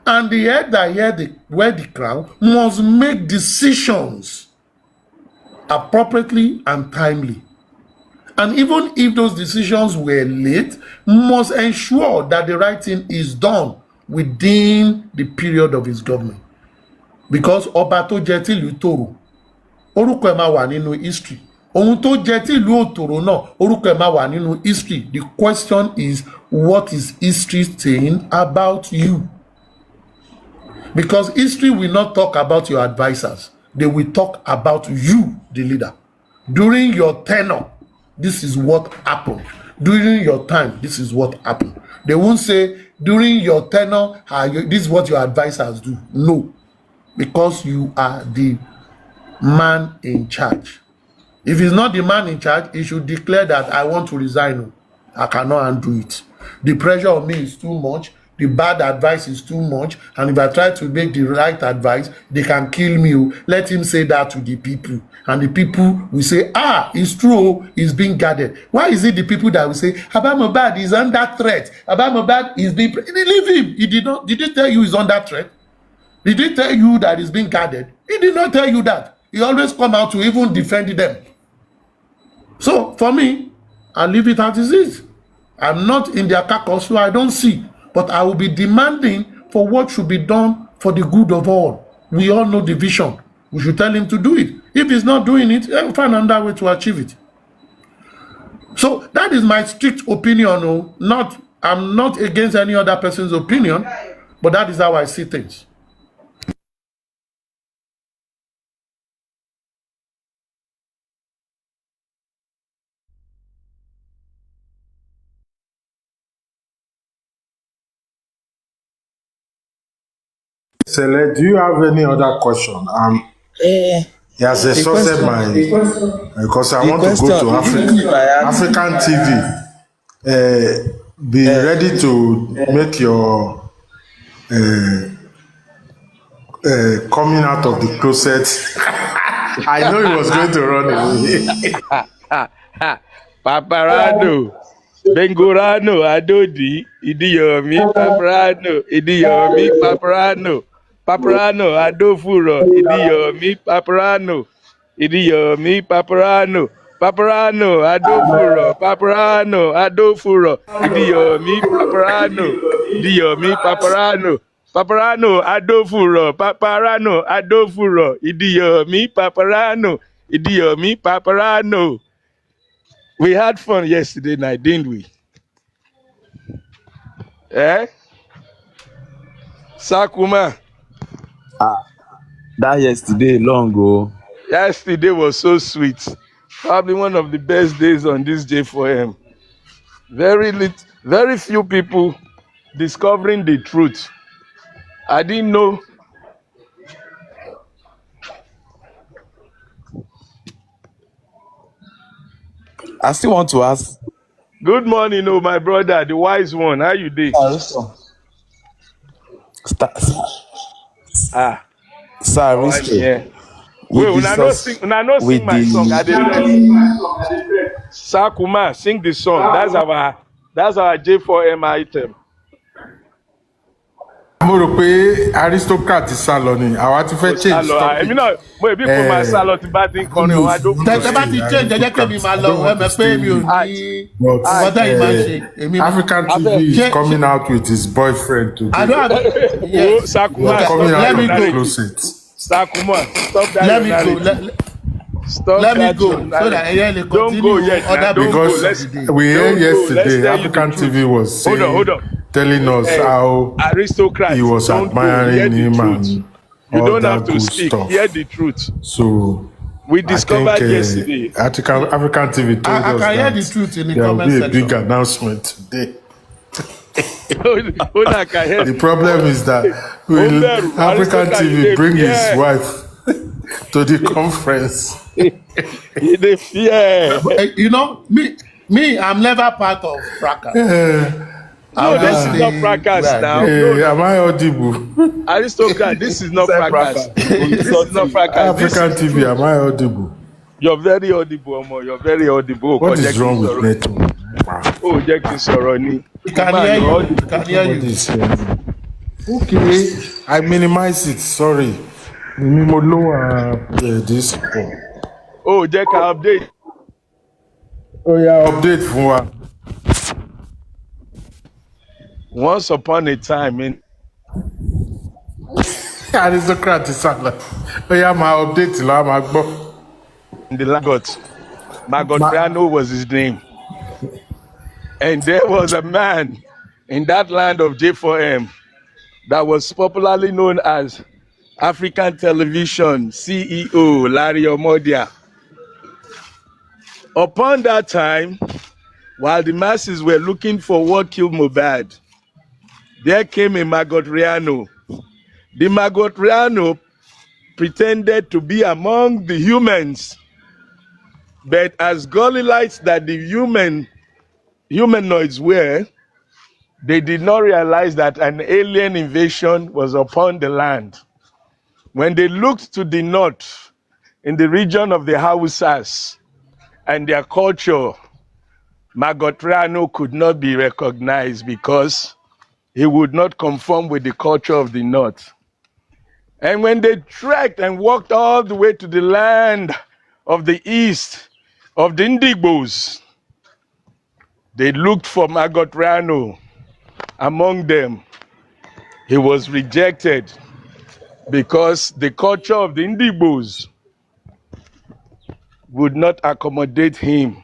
and the heir that wear the crown must make decisions appropriately and timely. And even if those decisions were late, must ensure that the right thing is done within the period of his government. Because ọba tó jẹ tìlú tòrò, orúkọ ẹ̀ máa wà nínú history. Ohun tó jẹ tìlú òtòrò náà, orúkọ ẹ̀ máa wà nínú history. The question is, what is history saying about you? Because history will not talk about your advisors. They will talk about you, the leader. During your tenure, this is what happened. During your time, this is what happened. They won't say, during your tenure, this is what your advisors do. No, because you are the man in charge. If he's not the man in charge, he should declare that I want to resign. I cannot undo it. The pressure on me is too much. The bad advice is too much. And if I try to make the right advice, they can kill me. Let him say that to the people. And the people will say, it's true, he's being guarded. Why is it the people that will say, Mohbad is under threat? Mohbad is being... Leave him. Did he tell you he's under threat? Did he tell you that he's being guarded? He did not tell you that. He always come out to even defend them. So, for me, I leave it as it is. I'm not in their caucus, so I don't see. But I will be demanding for what should be done for the good of all. We all know the vision. We should tell him to do it. If he's not doing it, he'll find another way to achieve it. So that is my strict opinion. I'm not against any other person's opinion, but that is how I see things. Sele, do you have any other question? He has exhausted my because I want to go to African TV. Be ready to make your coming out of the closet. I know he was going to run away. Paparano, Bengorano, Adodi, Idiyomi, Paparano, Idiyomi, Paparano, Paparano, Adofuro, Idiyomi, Paparano, Idiyomi, Paparano, Paparano, Adofuro, Paparano, Adofuro, Idiyomi, Paparano, Idiyomi, Paparano. Paparano, Adofuro, Paparano, Adofuro, Idiyomi, Paparano, Idiyomi, Paparano. We had fun yesterday night, didn't we? Sakuma. That yesterday long ago. Yesterday was so sweet. Probably one of the best days on this J4M. Very few people discovering the truth. I didn't know. I still want to ask. Good morning, my brother, the wise one. How you doing? Sir, yeah. Wait, una no sing my song. I did Sakuma, sing the song. That's our J4M item. mo rò pé aristocrat sá lọ ni àwa ti fẹ́ change topic. èmi náà mo ebi kò máa sá lọ tí bá ti ń kọrin ọ̀hún adókùn. tẹ bá ti change jẹjẹ kébì máa lọ ẹ mọ̀ pé mi ò ní ọ̀dọ́ yìí máa ṣe. African TV is coming out with his boyfriend today. I don't have. Yes. Sakuma, coming out let me of go. the closet. Sakuma, stop that. Let me go. Let me go so that I can continue other because we heard yesterday African TV was saying, hold on. telling us how aristocrats he was admiring him and you all don't that have to good speak. stuff. Hear the truth. So we discovered I think, yesterday. African TV told us I can that hear the truth in the there will comment be a section. big announcement today. The The problem is that will African TV bring his wife to the conference? You know, me, I'm never part of fracas. No, this is not fracas now. Am I audible? Aristocrat, this is not fracas. This is not fracas. African TV, am I audible? You're very audible, Omo. You're very audible. What is wrong with network? Oh, Jack Soroni. Can hear you. Can hear you. Okay, I minimize it. Sorry. Mo lower this. Oh, Jack, update. Oh yeah, update fún wa. Once upon a time in Aristocrat sálọ. Oh yeah, my update la ma gbọ́. the Margot Piano was his name. And there was a man in that land of J4M that was popularly known as African Television CEO Larry Omodia. Upon that time, while the masses were looking for what killed Mohbad, there came a Margot Riano. The Margot Riano pretended to be among the humans, but as gullites that the humanoids were, they did not realize that an alien invasion was upon the land. When they looked to the north, in the region of the Hausas and their culture, Margot Riano could not be recognized because he would not conform with the culture of the north. And when they trekked and walked all the way to the land of the east, of the Indigbos, they looked for Margot Riano. Among them, he was rejected because the culture of the Indigbos would not accommodate him.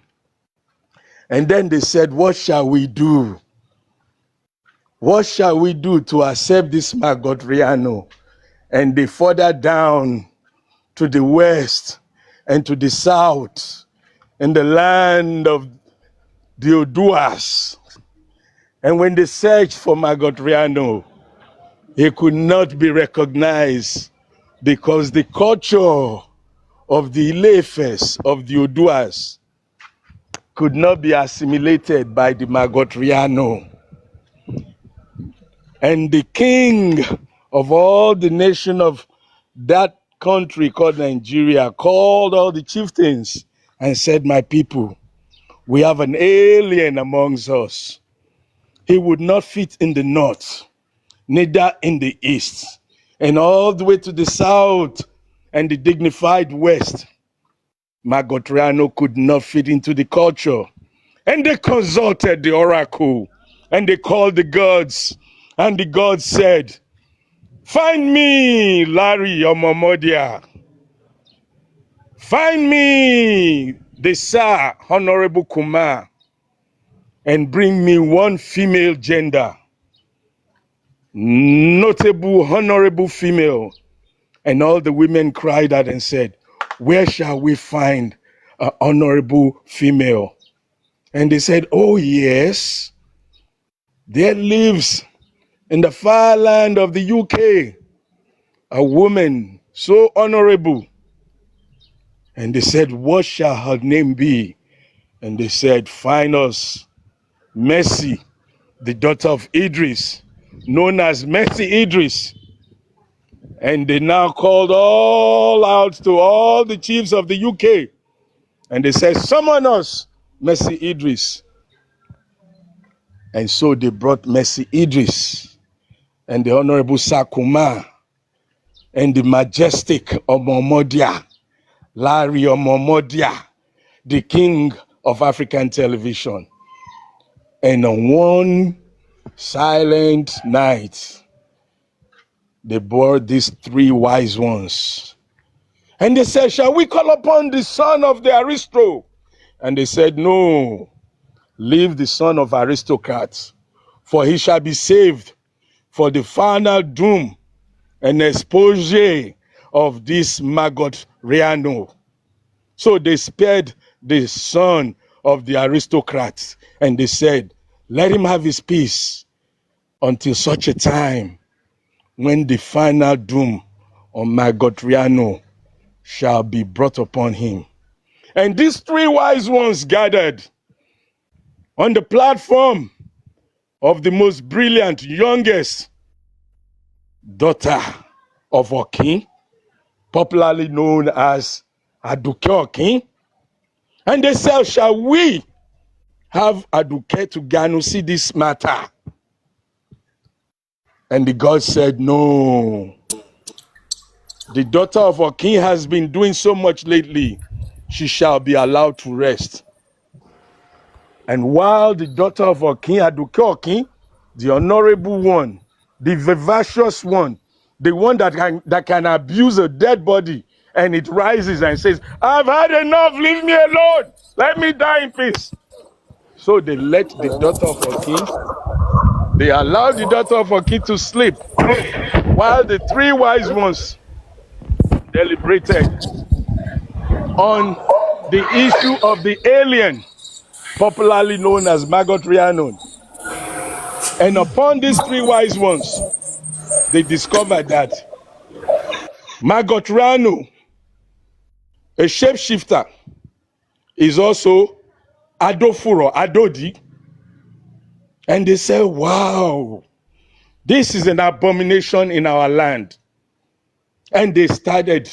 And then they said, what shall we do? What shall we do to accept this Margot Riano? And they further down to the west and to the south in the land of the Oduas. And when they searched for Margot Riano, he could not be recognized because the culture of the Ilefes, of the Oduas, could not be assimilated by the Margot Riano. And the king of all the nation of that country called Nigeria called all the chieftains and said, my people, we have an alien amongst us. He would not fit in the north, neither in the east, and all the way to the south and the dignified west. Margot Riano could not fit into the culture. And they consulted the oracle and they called the gods. And the gods said, find me Larry Omomodia. Find me the Sir Honorable Kumar and bring me one female gender, notable, honorable female. And all the women cried out and said, where shall we find an honorable female? And they said, oh yes, there lives in the far land of the UK a woman so honorable. And they said, what shall her name be? And they said, find us Mercy, the daughter of Idris, known as Mercy Idris. And they now called all out to all the chiefs of the UK. And they said, summon us, Mercy Idris. And so they brought Mercy Idris. and the Honorable Sakuma, and the majestic Omomodia, Larry Omomodia, the king of African television. And on one silent night, they brought these three wise ones. And they said, shall we call upon the son of the aristo? And they said, no, leave the son of aristocrats, for he shall be saved for the final doom and exposure of this maggot Riano. So they spared the son of the aristocrats, and they said, let him have his peace until such a time when the final doom on maggot Riano shall be brought upon him. And these three wise ones gathered on the platform of the most brilliant, youngest daughter of our king, popularly known as Aduke King. And they said, shall we have Aduke to Ganu see this matter? And the God said, no. The daughter of our king has been doing so much lately. She shall be allowed to rest. And while the daughter of our king, Aduke King, the honorable one, the vivacious one, the one that can abuse a dead body, and it rises and says, I've had enough, leave me alone, let me die in peace. So they let the daughter of our king, they allowed the daughter of our king to sleep, while the three wise ones deliberated on the issue of the alien, popularly known as Maggot Rhiannon. And upon these three wise ones, they discovered that Maggot Rhiannon, a shapeshifter, is also Adofuro, Adodi. And they said, wow, this is an abomination in our land. And they started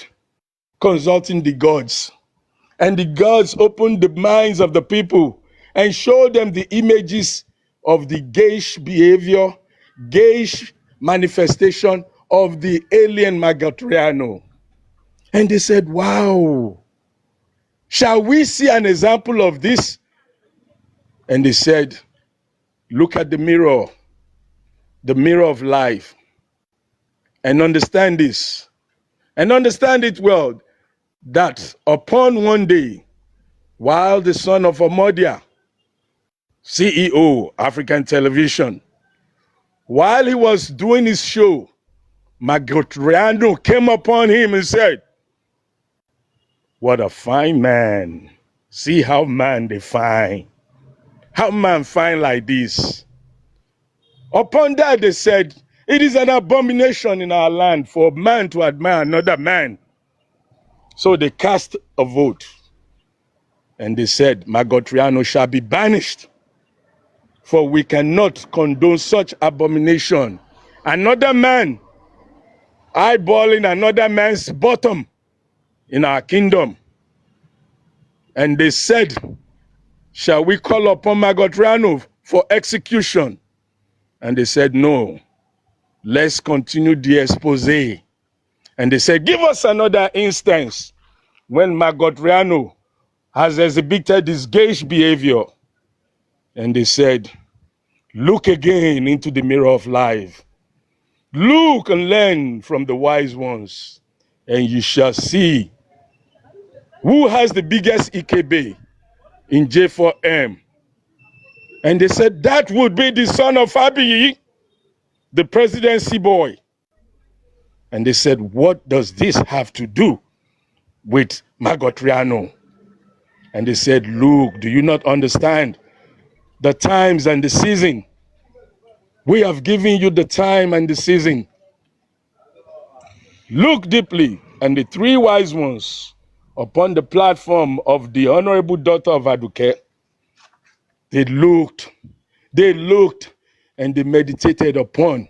consulting the gods. And the gods opened the minds of the people and showed them the images of the gauche behavior, gauche manifestation of the alien Magatriano. And they said, wow, shall we see an example of this? And they said, look at the mirror of life, and understand this, and understand it well, that upon one day, while the son of Omodia, CEO, African television, while he was doing his show, Magotriano came upon him and said, what a fine man. See how man they fine. How man fine like this. Upon that they said, it is an abomination in our land for man to admire another man. So they cast a vote. And they said, Magotriano shall be banished, for we cannot condone such abomination. Another man eyeballing another man's bottom in our kingdom. And they said, shall we call upon Magotriano for execution? And they said, no, let's continue the expose. And they said, give us another instance when Magotriano has exhibited his gauche behavior. And they said, look again into the mirror of life. Look and learn from the wise ones, and you shall see who has the biggest Ikebe in J4M. And they said, that would be the son of Abiy, the presidency boy. And they said, what does this have to do with Magotriano? And they said, look, do you not understand the times and the season? We have given you the time and the season. Look deeply. And the three wise ones upon the platform of the honorable daughter of Aduke, they looked, and they meditated upon,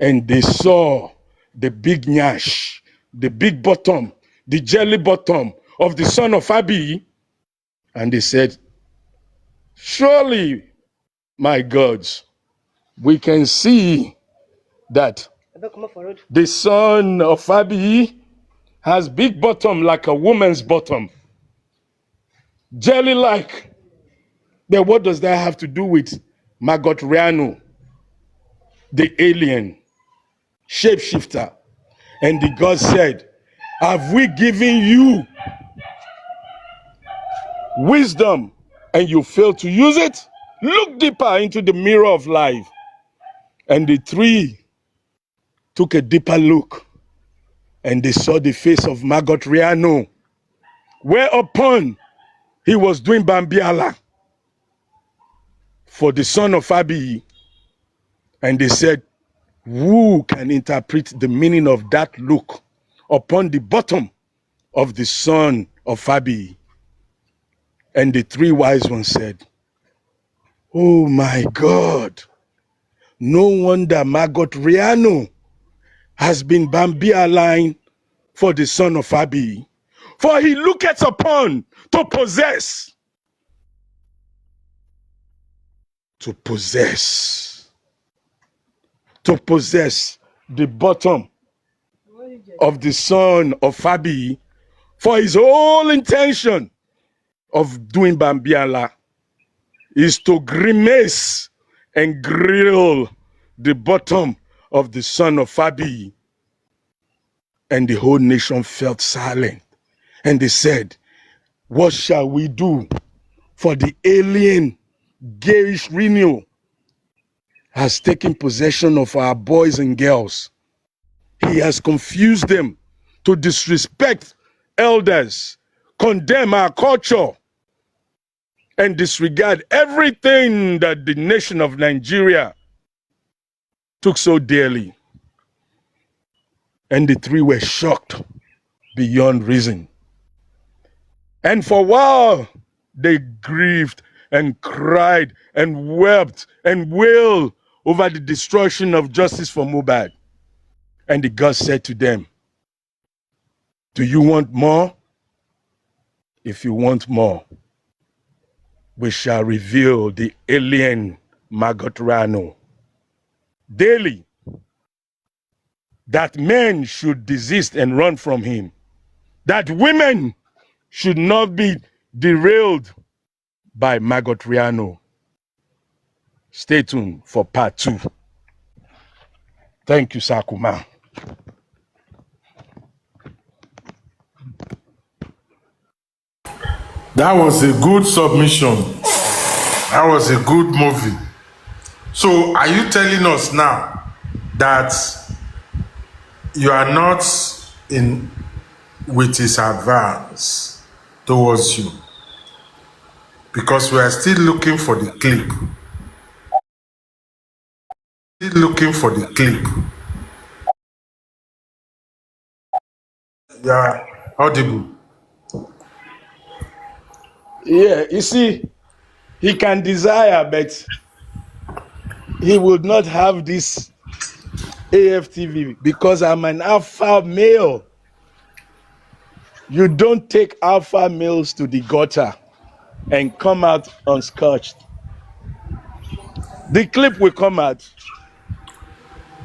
and they saw the big nyash, the big bottom, the jelly bottom of the son of Abi. And they said, surely, my gods, we can see that the son of Fabi has big bottom like a woman's bottom, jelly-like. Then what does that have to do with Margot Riano, the alien shapeshifter? And the God said, have we given you wisdom and you fail to use it? Look deeper into the mirror of life. And the three took a deeper look and they saw the face of Margot Riano, whereupon he was doing Bambiala for the son of Fabi. And they said, who can interpret the meaning of that look upon the bottom of the son of Fabi? And the three wise ones said, oh my God, no wonder Margot Riano has been Bambialine for the son of Fabi. For he looketh upon to possess. To possess the bottom of the son of Fabi for his whole intention of doing Bambiala is to grimace and grill the bottom of the son of Fabi. And the whole nation felt silent. And they said, what shall we do? For the alien garish Reno has taken possession of our boys and girls. He has confused them to disrespect elders, condemn our culture, and disregard everything that the nation of Nigeria took so dearly. And the three were shocked beyond reason. And for a while, they grieved and cried and wept and wailed over the destruction of justice for Mohbad. And the God said to them, do you want more? If you want more, we shall reveal the alien Margot Riano daily, that men should desist and run from him, that women should not be derailed by Margot Riano. Stay tuned for part 2. Thank you, Sakuma. That was a good submission. That was a good movie. So, are you telling us now that you are not in with his advance towards you? Because we are still looking for the clip. Still looking for the clip. Yeah, audible. Yeah, you see, he can desire, but he would not have this AFTV because I'm an alpha male. You don't take alpha males to the gutter and come out unscorched. The clip will come out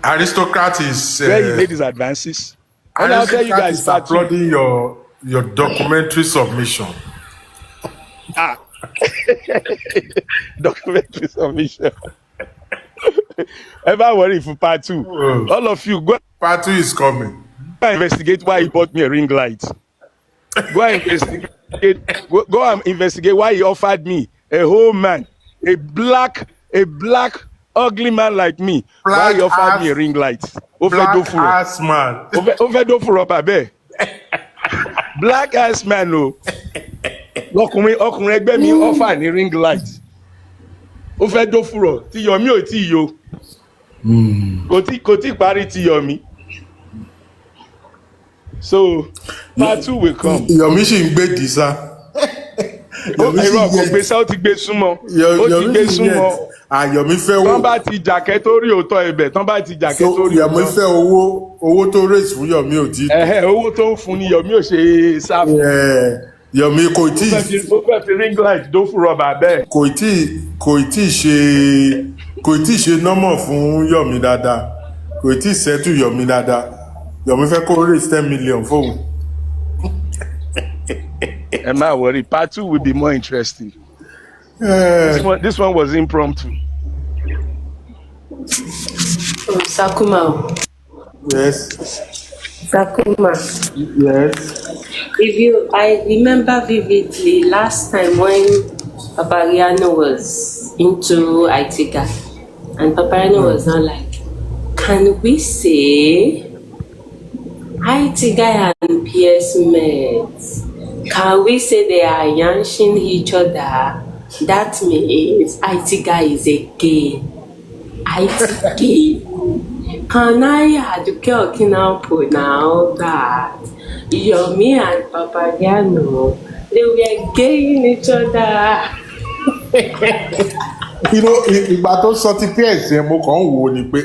Aristocrat is where he made his advances. And I'll tell you Aristocrat guys, is applauding your documentary submission. Documentary submission. Ever worry for part 2? All of you, go Part 2 is coming. and investigate why he bought me a ring light. Go and investigate why he offered me a whole man, a black ugly man like me. Why he offered me a ring light. Black ass man. Black ass man, no. Ọkùnrin ẹgbẹ́ mi offer ní ring light. Ó fẹ́ dó fúrọ̀ tí Yomi ò tí yo. Kò tí parí tí Yomi. So, part 2 will come. Yomi ṣì ń gbé dìísá. Ẹ̀rọ kò gbé sá, ó ti gbé súnmọ́. Yomi fẹ́ owó. Tán bá ti jàkẹ́ tó rí òótọ́ ibẹ̀, tán bá ti jàkẹ́ tó rí òótọ́. Yomi fẹ́ owó tó raise fún Yomi ò tí. Owó tó ń fún ni Yomi ò ṣe sá fún. Yomi kò tí. Ó fẹ́ fi ring light dó fún rọ̀bà bẹ́ẹ̀. Kò tí ṣe nọ́mọ̀ fún Yomi dáadáa. kò tí ì settle Yomi dáadáa. Yomi fẹ́ kó raise 10 million fóun. Am I worried? Part 2 will be more interesting. This one was impromptu. Sakuma. Yes. Sakuma. Yes. I remember vividly last time when Papariano was into Aitika, and Papariano was not like, can we say Aitiga and PS met? Can we say they are yanshing each other? That means Aitiga is a gay. Aitiga. Can I Aduke Okina pronounce that Yomi and Papariano, they were gaying each other? You know, ìgbà tó sọ ti PS yẹn mo kàn ń wò ni pé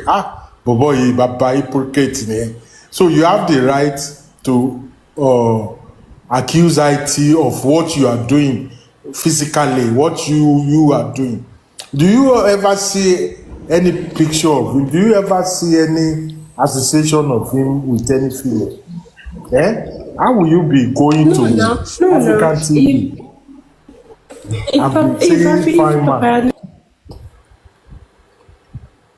bọ̀bọ̀ yìí bàbá hypocrite ni. So you have the right to accuse IT of what you are doing physically, what you are doing. Do you ever see any picture of him? Do you ever see any association of him with any female? How will you be going to African TV and be saying fine man?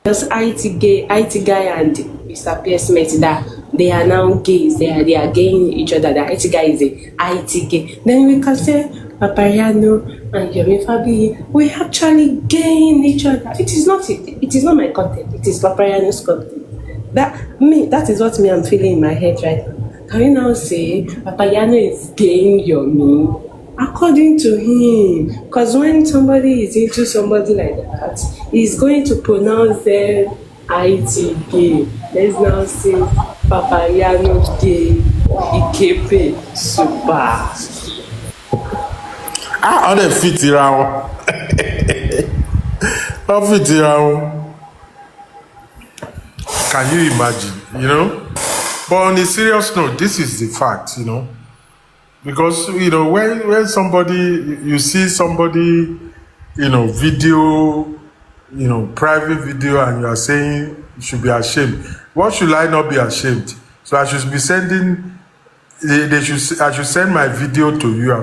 Because IT guy and Mr. Pierce met that they are now gays, they are gaying each other. The IT guy is a IT gay. Then we can say Papariano and Yomi Fabi, we actually gaying each other. It is not my content. It is Papariano's content. That is what I'm feeling in my head right now. Can you now say Papariano is gaying Yomi? According to him, because when somebody is into somebody like that, he's going to pronounce them IT gay. Let's now say Papariano gay, Ikepe super. On the fit around. On fit around. Can you imagine? You know? But on a serious note, this is the fact, you know. Because, you know, when somebody, you see somebody, you know, video, you know, private video, and you are saying you should be ashamed. What should I not be ashamed? So I should be sending, I should send my video to you.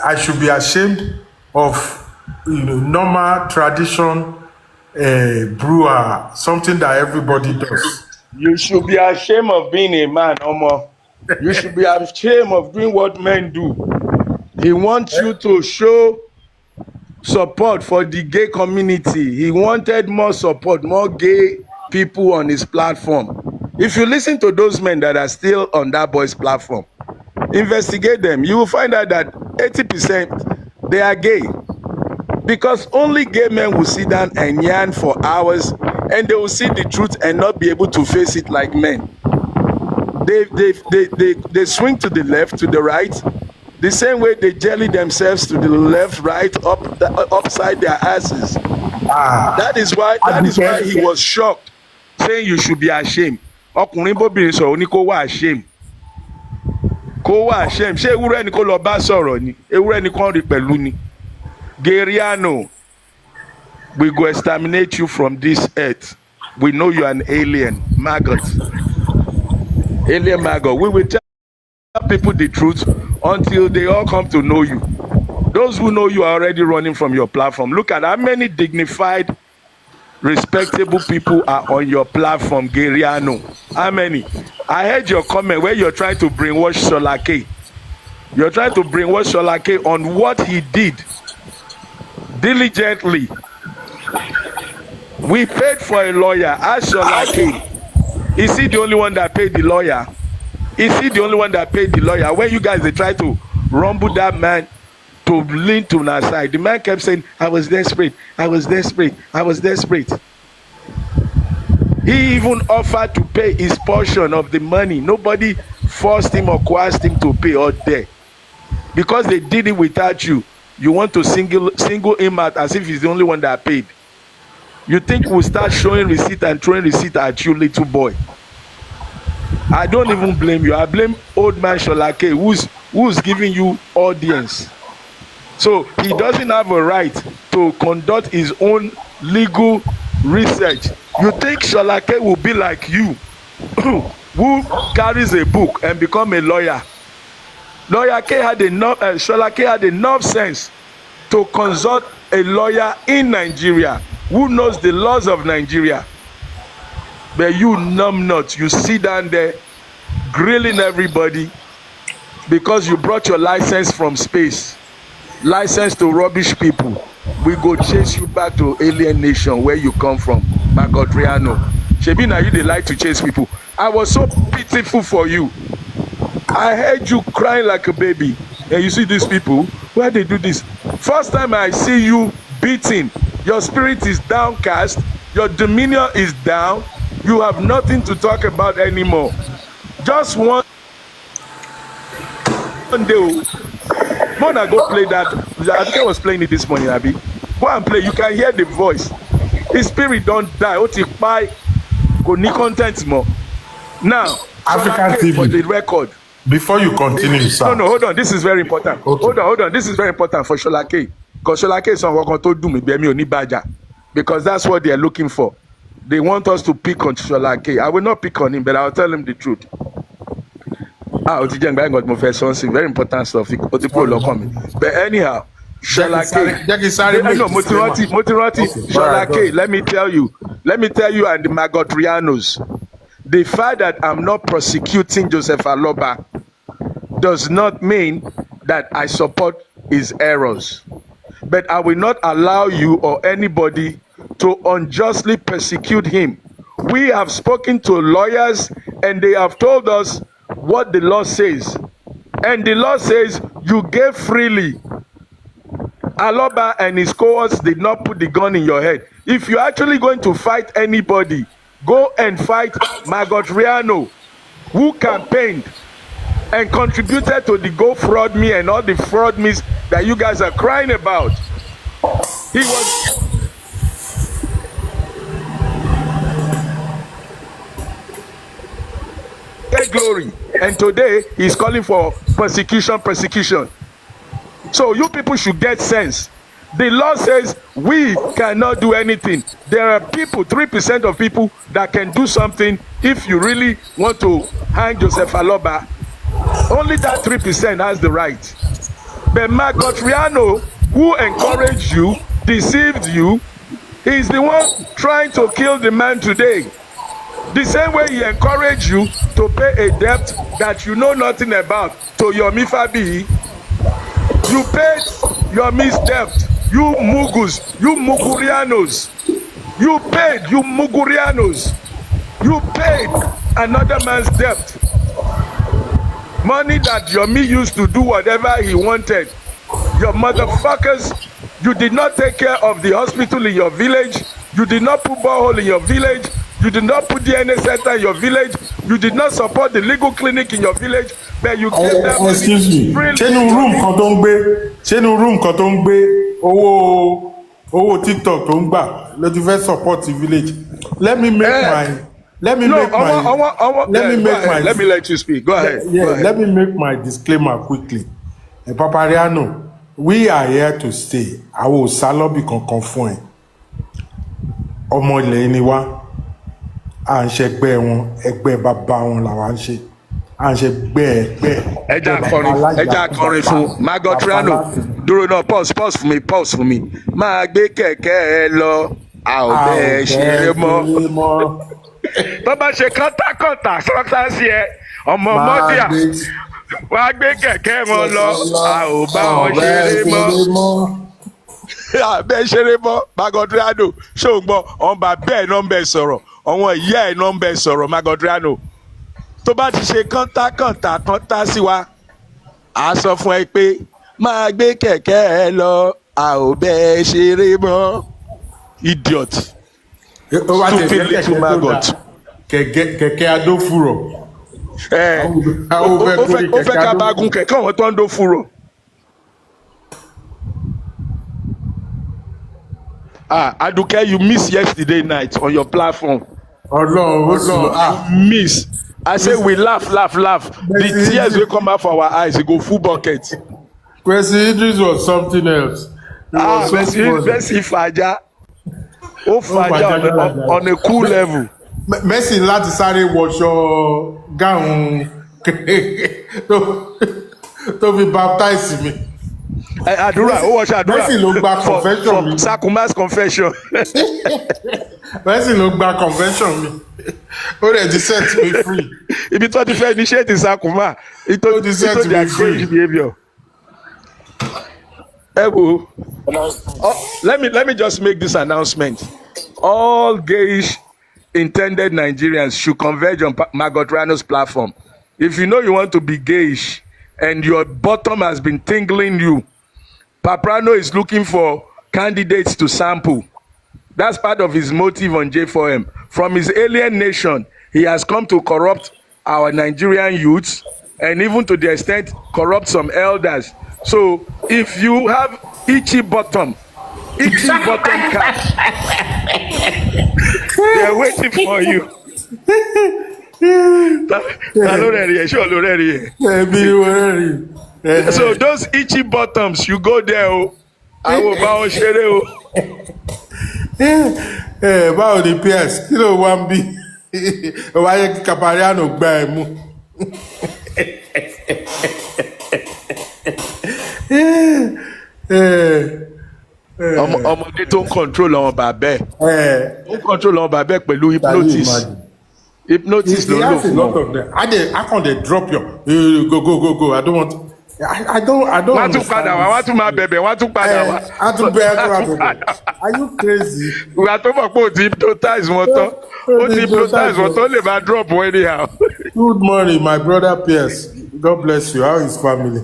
I should be ashamed of, you know, normal tradition, brewer, something that everybody does. You should be ashamed of being a man, Omo. You should be ashamed of doing what men do. He wants you to show support for the gay community. He wanted more support, more gay people on his platform. If you listen to those men that are still on that boy's platform, investigate them. You will find out that 80% they are gay. Because only gay men will sit down and yarn for hours, and they will see the truth and not be able to face it like men. They swing to the left, to the right, the same way they jelly themselves to the left, right, upside their asses. That is why he was shocked, saying you should be ashamed. Ọkùnrin bóbìnrin sọ̀rọ̀ ní kó wá ashamed. Kó wá ashamed. Ṣé ewúrẹ́ ni kó lọ bá sọ̀rọ̀ ni? Ewúrẹ́ ni kó rí pẹ̀lú ni? Geriano, we go exterminate you from this earth. We know you are an alien, maggot. Alien maggot. We will tell people the truth until they all come to know you. Those who know you are already running from your platform. Look at how many dignified, respectable people are on your platform, Geriano. How many? I heard your comment where you're trying to brainwash Solake. You're trying to brainwash Solake on what he did diligently. We paid for a lawyer. Ask Solake. Is he the only one that paid the lawyer? Is he the only one that paid the lawyer? When you guys they try to rumble that man to lean to our side, the man kept saying, I was desperate, I was desperate, I was desperate. He even offered to pay his portion of the money. Nobody forced him or coerced him to pay or dare. Because they did it without you, you want to single him out as if he's the only one that paid. You think we'll start showing receipt and throwing receipt at you, little boy? I don't even blame you. I blame old man Sholake who's giving you audience. So he doesn't have a right to conduct his own legal research. You think Sholake will be like you, who carries a book and become a lawyer? Sholake had enough sense to consult a lawyer in Nigeria who knows the laws of Nigeria. But you numbnut, you sit down there grilling everybody because you brought your license from space, license to rubbish people. We go chase you back to alien nation where you come from, Magodriano. Shebi na you dey like to chase people. I was so pitiful for you. I heard you crying like a baby. And you see these people, why they do this? First time I see you beating, your spirit is downcast, your demeanor is down, you have nothing to talk about anymore. Just one day, Mona, go play that. I think I was playing it this morning, Abi. Go and play. You can hear the voice. His spirit don't die. Go need content more. Now, African TV. For the record. Before you continue, sir. No, hold on. This is very important. Okay. Hold on. This is very important for Sholake. Because Sholake is on what to do me, because that's what they are looking for. They want us to pick on Sholake. I will not pick on him, but I will tell him the truth. Very important stuff. But anyhow, Sholake. No, Motirati, Sholake. Let me tell you, and the Magotrianos. The fact that I'm not prosecuting Joseph Aloba does not mean that I support his errors. But I will not allow you or anybody to unjustly persecute him. We have spoken to lawyers and they have told us what the law says. And the law says you gave freely. Aloba and his cohorts did not put the gun in your head. If you're actually going to fight anybody, go and fight Magotriano, who campaigned and contributed to the Go Fraud Me and all the fraud me's that you guys are crying about. He was glory, and today he's calling for persecution. So you people should get sense. The law says we cannot do anything. There are people, 3% of people that can do something if you really want to hang Joseph Aloba. Only that 3% has the right. But Magotriano, who encouraged you, deceived you, is the one trying to kill the man today. The same way he encouraged you to pay a debt that you know nothing about to Yomi Fabi. You paid Yomi's debt. You Mugus, you Mugurianos. You paid, you Mugurianos. You paid another man's debt. Money that Yomi used to do whatever he wanted. Your motherfuckers, you did not take care of the hospital in your village. You did not put borehole in your village. You did not put DNA center in your village. You did not support the legal clinic in your village. But you gave them money. Excuse me. Ṣé nu room kan tó ń gbé owó TikTok tó ń gbà ló ti fẹ́ support the village. Let me let you speak. Go ahead. Let me make my disclaimer quickly. Papariano, we are here to stay. Àwọn ò sá lọ́bì kankan fún ẹ. Ọmọ ilẹ̀ ni wá. À ń ṣẹgbẹ́ wọn, ẹgbẹ́ bàbá wọn làwa ń ṣe. À ń ṣẹgbẹ́ ẹgbẹ́. Ẹja akọrin fún Magotriano. Dúró náà pause fún mi. Máa gbé kẹ̀kẹ́ ẹ lọ, a ò bẹ́ẹ̀ ṣeré mọ́. Tó bá ṣe kọ́ńtàkọ́ńtà sọ́tà sí ẹ, ọmọ mọ́díà. Wàá gbé kẹ̀kẹ́ wọn lọ, a ò bá wọn ṣeré mọ́. Bẹ́ẹ̀ ṣeré mọ́ Magotriano. Ṣògbọ́n ọ̀nba bẹ́ẹ̀ náà ń bẹ sọ̀rọ̀. Àwọn ìyá ẹ̀ náà ń bẹ sọ̀rọ̀ Magotriano. Tó bá ti ṣe kọ́ńtà sí wa, a sọ fún ẹ pé máa gbé kẹ̀kẹ́ ẹ lọ, a ò bẹ́ẹ̀ ṣeré mọ́. Idiot. Stupid little maggot. Kẹ̀kẹ́ adófurọ̀. Ó fẹ́ ká bá gun kẹ̀kẹ́ àwọn tó ń dó fúrọ̀. Aduke, you missed yesterday night on your platform. Ọlọ́run. Miss. I say we laugh. The tears will come out of our eyes. It go full bucket. President Idris was something else. Messi Faja. ó Oh my fàájà God. on a cool level. Messi láti sáré wọṣọ gáhùn tó fi baptize mi. Àdúrà ó wọṣọ àdúrà Messi ló gba confession mi. for Sakuma's confession. Messi ló gba confession mi. Ó rẹ̀ ti set me free. Ibi tó ti fẹ́ initiate Sakuma, Ó ti set me free. behavior. Ebo, let me just make this announcement. All gayish intended Nigerians should converge on Margot Rano's platform. If you know you want to be gayish and your bottom has been tingling you, Paprano is looking for candidates to sample. That's part of his motive on J4M. From his alien nation, he has come to corrupt our Nigerian youths and even to the extent corrupt some elders. So if you have itchy bottom cash, they are waiting for you. So those itchy bottoms, you go there. I will bow share. Báwo ni PS kí ló wá ń bí wáyé kí Capariano gbá ẹ mú. Ọmọdé tó ń control àwọn bàbá ẹ̀ ó ń control àwọn bàbá ẹ̀ pẹ̀lú hypnosis ló ń lò fún wọn. I can't dey drop your go I don't want. I don't wọ́n tún padà wá wọ́n tún máa bẹ̀bẹ̀ wọ́n tún padà wá. I tún bẹ̀rẹ̀. Are you crazy? ìgbà tó mọ̀ pé o ti hypnotize wọn tán ó lè máa drop wọn anyhow. Good morning my brother PS. God bless you. How is family?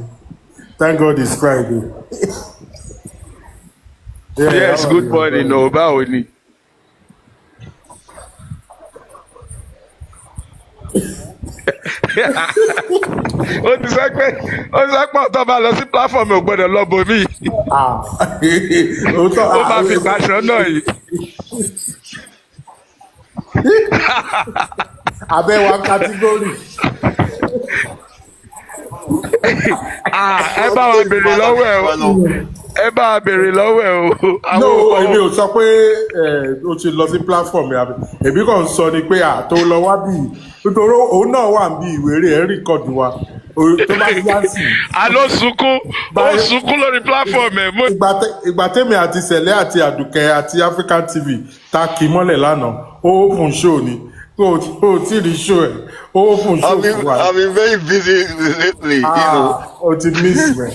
Thank God it's Friday. Yes, good morning o báwo ni. ó ti sọ pé ọ̀tọ̀ bá lọ sí platform ò gbọ́dọ̀ lọ bomi. ó máa fi pàṣọ náà yìí. Abẹ́wà category. Ẹ bá wa béèrè lọ́wọ́ ẹ̀ o. No, èmi ò sọ pé o ti lọ sí platform yàrá èmi kàn sọ ni pé tó lọ wá bí nítorí òun náà wà bí ìwéré ẹ̀ rìkọ̀dù wa tó bá yá sí. Àló sunkún lórí platform ẹ̀. Ìgbà tèmi àti Sẹ̀lẹ̀ àti Àdùkẹ́ àti African TV ta kì í mọ́lẹ̀ lánàá ó open show ni o ti rí show ẹ̀ ó open show fún wa. I've been very busy lately. O ti miss rẹ̀.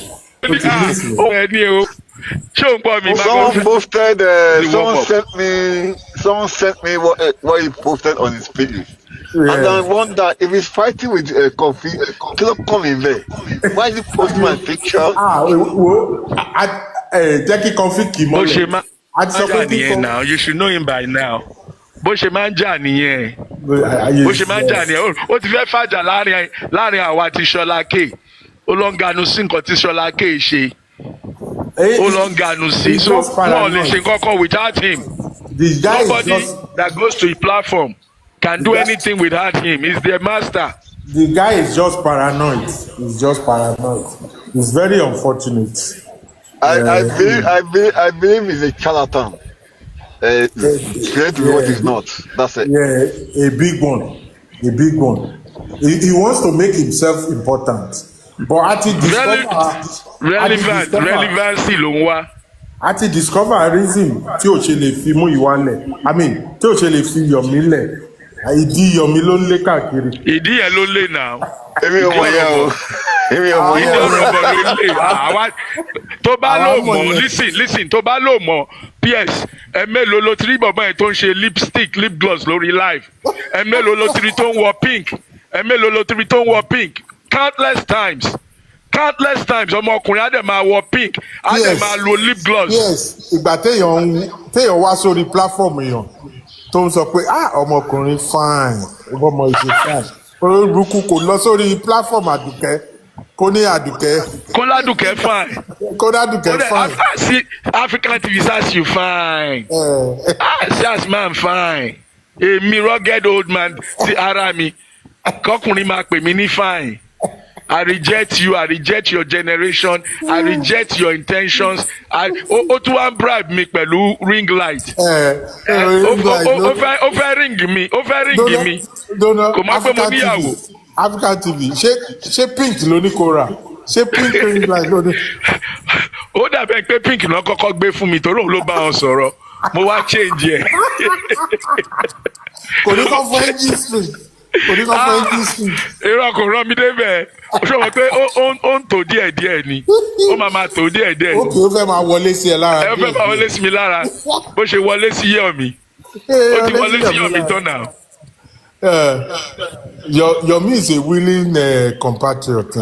Someone sent me what he posted on his page. Yeah. And I wonder if he's fighting with Kofi. Come in there. Why is he posting my picture? Jackie Kofi Kimole. Now you should know him by now. Bó ṣe máa ń jà nìyẹn. Ó ti fẹ́ fàjà láàrin àwa àti Ṣọlá K. Ó lọ ń ganu sí nǹkan tí Ṣọlá K ṣe. Ó lọ ń ganu sí. So wọ́n lè ṣe kọ́kọ́ without him. Nobody that goes to a platform can do anything without him. He's the master. The guy is just paranoid. It's very unfortunate. I believe he's a charlatan. Straight to what he's not. That's it. Yeah, a big one. He wants to make himself important. But àti relevancy ló ń wá. Àti discover a reason tí o ṣe lè fi mú ìwà lẹ̀. Tí o ṣe lè fi Yomi lẹ̀. Ìdí Yomi ló ń lé káàkiri. Ìdí yẹn ló lé náà. Èmi ò mọ̀ yẹn o. Tó bá lò mọ̀ listen tó bá lò mọ̀ PS ẹ mélòó ló ti rí bọ̀bọ̀ yẹn tó ń ṣe lip gloss lórí live ẹ mélòó ló ti rí tó ń wọ pink countless times ọmọkùnrin á dẹ̀ máa wọ pink á dẹ̀ máa lo lip gloss. Yes, ìgbà téèyàn wá sórí platform èèyàn tó ń sọ pé ọmọkùnrin fine ọmọ ìṣe fine olórúkú kò lọ sórí platform Àdùkẹ́ kó ní Àdùkẹ́. kó ládùkẹ́ fine. See African TV says you fine. Says man fine. Èmi rugged old man ti ara mi kọkùnrin máa pè mí ní fine. I reject you. I reject your generation. I reject your intentions. O tún wá ń bribe mi pẹ̀lú ring light. Like Ó fẹ́ ring mi. Ó fẹ́ ring mi. Kò mọ̀ pé mo níyàwó. African TV ṣé pink ló ní kó rà ṣé pink ring light ló ní. Ó dàbẹ̀ pé pink náà kọ́kọ́ gbé fún mi torí òun ló bá wọn sọ̀rọ̀. Mo wá change ẹ̀. Kò ní kọ́ fún engine string. Irọ́ kò rán mi débẹ̀. Ṣé o mọ̀ pé ó ń tò díẹ̀díẹ̀ ni? Ó máa tò díẹ̀díẹ̀ ni. Ó kì í fẹ́ máa wọlé sí ẹ lára. Ẹ fẹ́ máa wọlé sí mi lára. Bó ṣe wọlé sí yẹ̀ mi. Ó ti wọlé sí yẹ̀ mi tán náà. Yomi is a willing compatriot.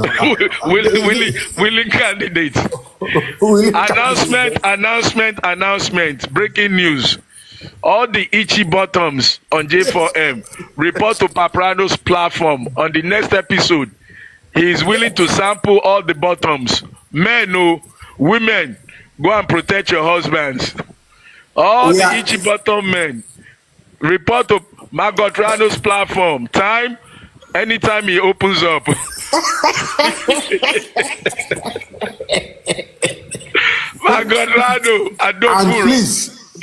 willing candidate. Announcement. Breaking news. All the itchy bottoms on J4M report to Paprano's platform on the next episode. He is willing to sample all the bottoms. Men, no, women, go and protect your husbands. All the itchy bottom men report to Magotrano's platform. Time, anytime he opens up. Magotrano, and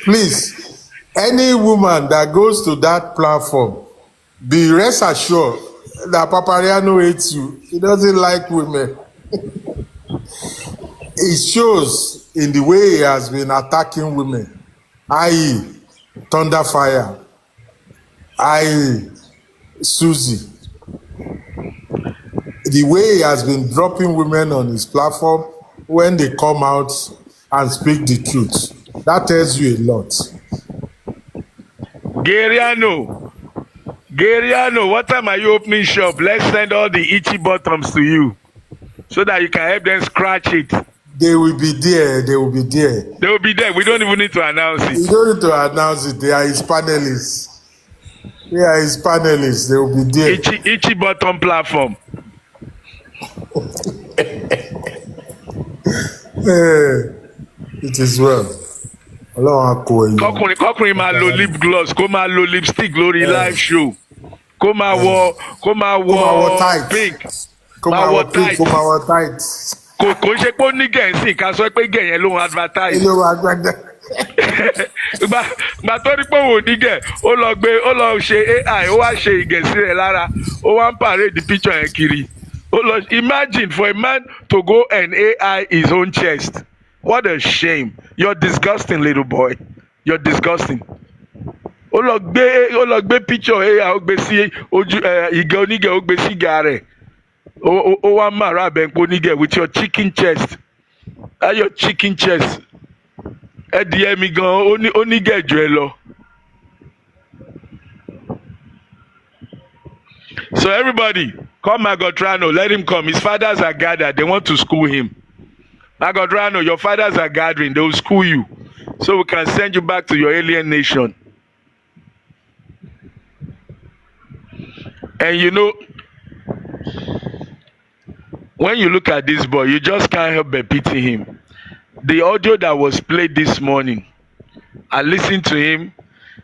please, any woman that goes to that platform, be rest assured that Papariano hates you. He doesn't like women. It shows in the way he has been attacking women, i.e. Thunderfire, i.e. Susie. The way he has been dropping women on his platform when they come out and speak the truth. That tells you a lot. Geriano, what time are you opening shop? Let's send all the itchy bottoms to you so that you can help them scratch it. They will be there. They will be there. We don't even need to announce it. You don't need to announce it. They are his panelists. They will be there. Itchy bottom platform. It is well. Kọkùnrin máa lo lip gloss, kó máa lo lipstick lórí live show, kó máa wọ pink, kó máa wọ tight. Kò ṣe pé ó ní gẹ̀ẹ́sì ká sọ pé gẹ̀ẹ́yẹn ló ń advertise. Gbà tó rí pé òun ò ní gẹ̀, ó lọ ṣe AI, ó wá ṣe ìgẹ̀sí rẹ̀ lára, ó wá ń parade picture yẹn kiri. Imagine for a man to go and AI his own chest. What a shame. You're disgusting, little boy. You're disgusting. Ó lọ gbé picture AI, ó gbé sí ojú ìgẹ̀ onígẹ̀, ó gbé sí ìgà rẹ̀. Ó wá màrà bẹ̀ǹpọ̀ onígẹ̀ with your chicken chest. Your chicken chest. Ẹ̀dìyẹ mi gan onígẹ̀ jù ẹ lọ. So everybody, call Magotrano, let him come. His fathers are gathered. They want to school him. Magotrano, your fathers are gathering. They will school you. So we can send you back to your alien nation. And you know, when you look at this boy, you just can't help but pity him. The audio that was played this morning, I listened to him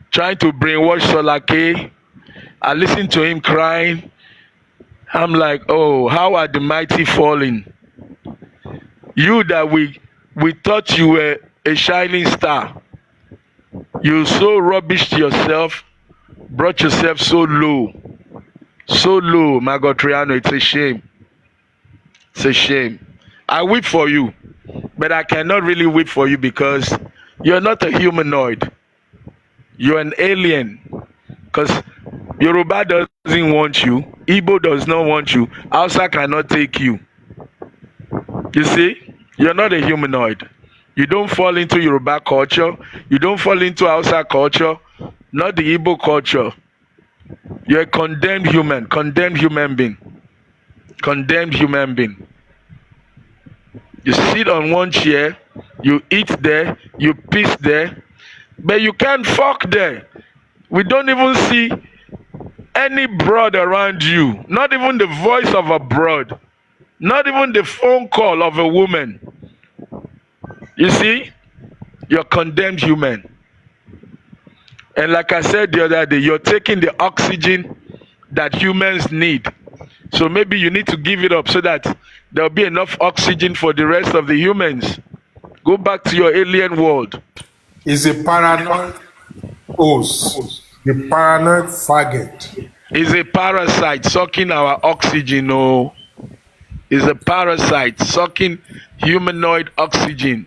trying to brainwash Solake. I listened to him crying. I'm like, oh, how are the mighty falling? You that we thought you were a shining star. You so rubbished yourself, brought yourself so low, Magotriano. It's a shame. It's a shame. I weep for you, but I cannot really weep for you because you're not a humanoid. You're an alien. Because Yoruba doesn't want you, Igbo does not want you, Hausa cannot take you. You see, you're not a humanoid. You don't fall into Yoruba culture. You don't fall into Hausa culture, not the Igbo culture. You're a condemned human being. Condemned human being. You sit on one chair, you eat there, you piss there, but you can't fuck there. We don't even see any broad around you, not even the voice of a broad, not even the phone call of a woman. You see, you're condemned human. And like I said the other day, you're taking the oxygen that humans need So maybe you need to give it up so that there'll be enough oxygen for the rest of the humans. Go back to your alien world. He's a paranoid host, the paranoid faggot. Is a parasite sucking our oxygen. Oh, is a parasite sucking humanoid oxygen.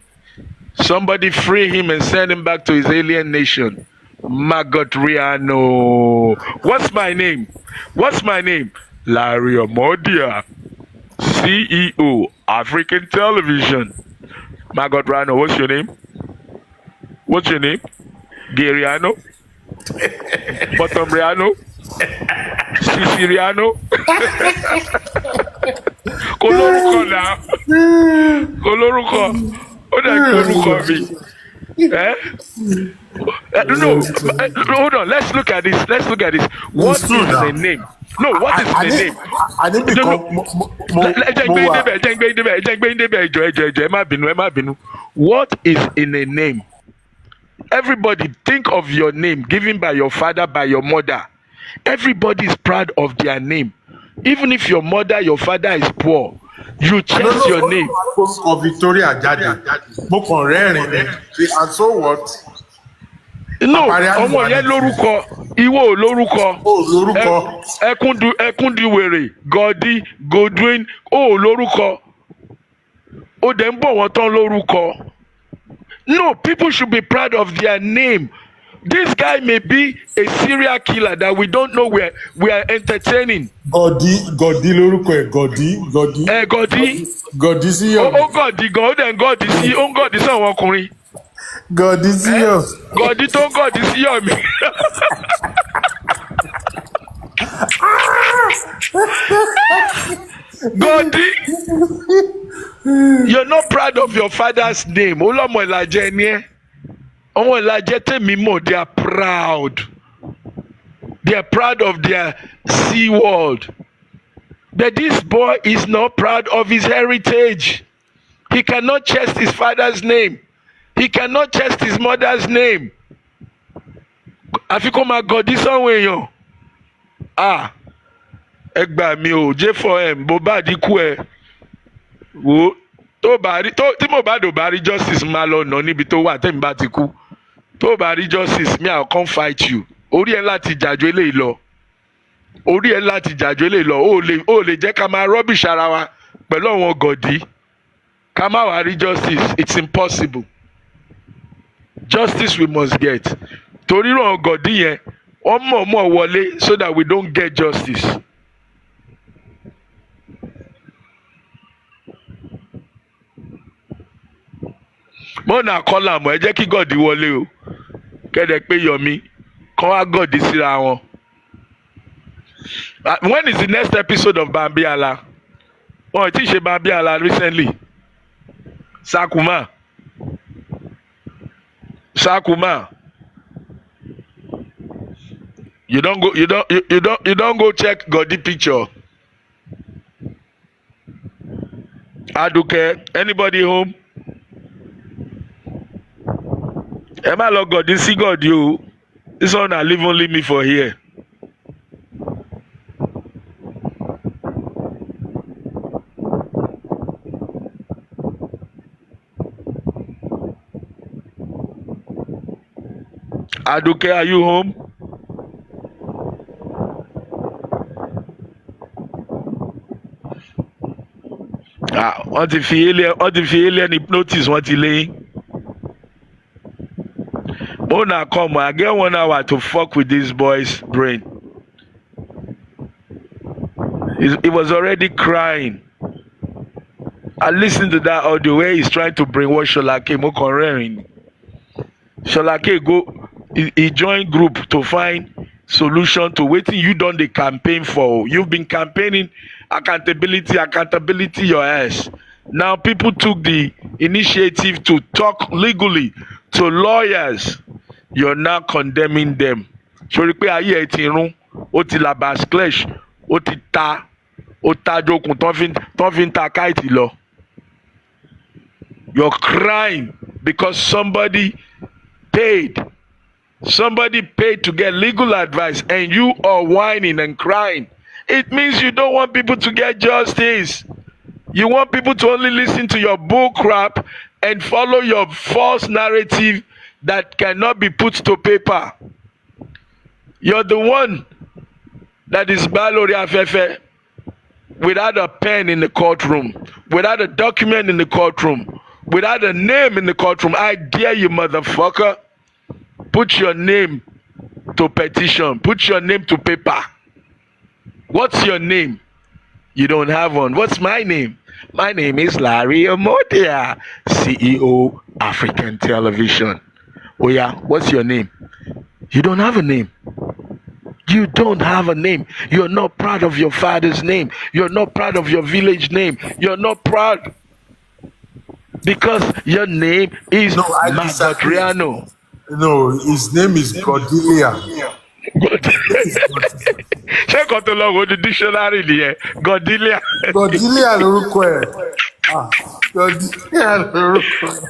Somebody free him and send him back to his alien nation. Maggot Riano. What's my name? What's my name? Larry Omodia, CEO, African Television. Maggot Riano, what's your name? What's your name? Geriano? Bottom Riano? Siciliano? Koloruko now. Koloruko. Ó dẹ̀ kórúkọ mi. No, hold on. Let's look at this. What is the name? No, what is the name? I didn't become. What is in a name? Everybody think of your name given by your father, by your mother. Everybody is proud of their name. Even if your mother, your father is poor, you chase your name. Of Victoria Jadi. And so what? No, ọmọ yẹn lórúkọ, ìwọ ò lórúkọ. Oh, lórúkọ. Ẹkúndùwèrè, Gọdí, Godwin, ó lórúkọ. Ó dẹ̀ ń bọ̀ wọ́n tán lórúkọ. No, people should be proud of their name. This guy may be a serial killer that we don't know we are entertaining. Gọdí lórúkọ ẹ̀ Gọdí. Gọdí. Gọdí sí yọ̀. Ó Gọdí gan, ó dẹ̀ ń Gọdí sí, ó ń Gọdí sí àwọn ọkùnrin. Gọdí sí yọ̀. Gọdí tó ń Gọdí sí yọ̀ mi. Gọdí. You're not proud of your father's name. Olọ́mọ Ìlàjẹ ni ẹ́. Ọmọ Ìlàjẹ tèmi mọ̀, they are proud. They are proud of their sea world. But this boy is not proud of his heritage. He cannot chest his father's name. He cannot chest his mother's name. Àfi kó máa Gọdí sáwọn èèyàn. Ẹ gbà mí o, J4M, Mohbad kú ẹ. Wo tí Mohbad ò bá rí justice máa lọ nà níbi tó wà tẹ́mi bá ti kú. Tó bá rí justice, me I will come fight you. Orí ẹ láti jàjọ eléyìí lọ. Orí ẹ láti jàjọ eléyìí lọ. Ó lè jẹ́ ká máa rubbish ara wa pẹ̀lú àwọn Gọdí. Ká má wá rí justice, it's impossible. Justice we must get. Torí ràn Gọdí yẹn, wọ́n mọ̀ọ́mọ̀ wọlé so that we don't get justice. Mọ́nà kọ́là mọ́ ẹ jẹ́ kí Gọdí wọlé o. Kẹ́dẹ̀ pé Yomi kọ́ wá Gọdí síra wọn. When is the next episode of Bambiala? Wọ́n ti ṣe Bambiala recently. Sakuma. You don't go check Gọdí picture. Aduke, anybody home? Ẹ má lọ Gọdí sí Gọdí o. This one na leave only me for here. Aduke, are you home? Wọ́n ti fi alien hypnosis wọ́n ti lé. Mona, come on, I get 1 hour to fuck with this boy's brain. He was already crying. I listened to that audio where he's trying to brainwash Sholake. Mo kàn rẹ́rìn. Sholake he joined group to find solution to wetin you don dey campaign for. You've been campaigning accountability your ass. Now people took the initiative to talk legally to lawyers. You're now condemning them. Sori pé ayé ẹ ti rún, ó ti la basclash, ó ta jókun tán fi ń ta káìtì lọ. You're crying because somebody paid to get legal advice and you are whining and crying It means you don't want people to get justice. You want people to only listen to your bull crap and follow your false narrative that cannot be put to paper. You're the one that is Balori Afefe without a pen in the courtroom, without a document in the courtroom, without a name in the courtroom. I dare you, motherfucker. Put your name to petition. Put your name to paper. What's your name? You don't have one. What's my name? My name is Larry Omodia, CEO, African Television. Oh yeah, what's your name? You don't have a name. You don't have a name. You're not proud of your father's name. You're not proud of your village name. You're not proud because your name is Magatriano. No, his name is Godilia. Ṣé kò tó lọ wo the dictionary nìyẹn? Godilia. Godilia lorúkọ ẹ̀. Godilia lorúkọ ẹ̀.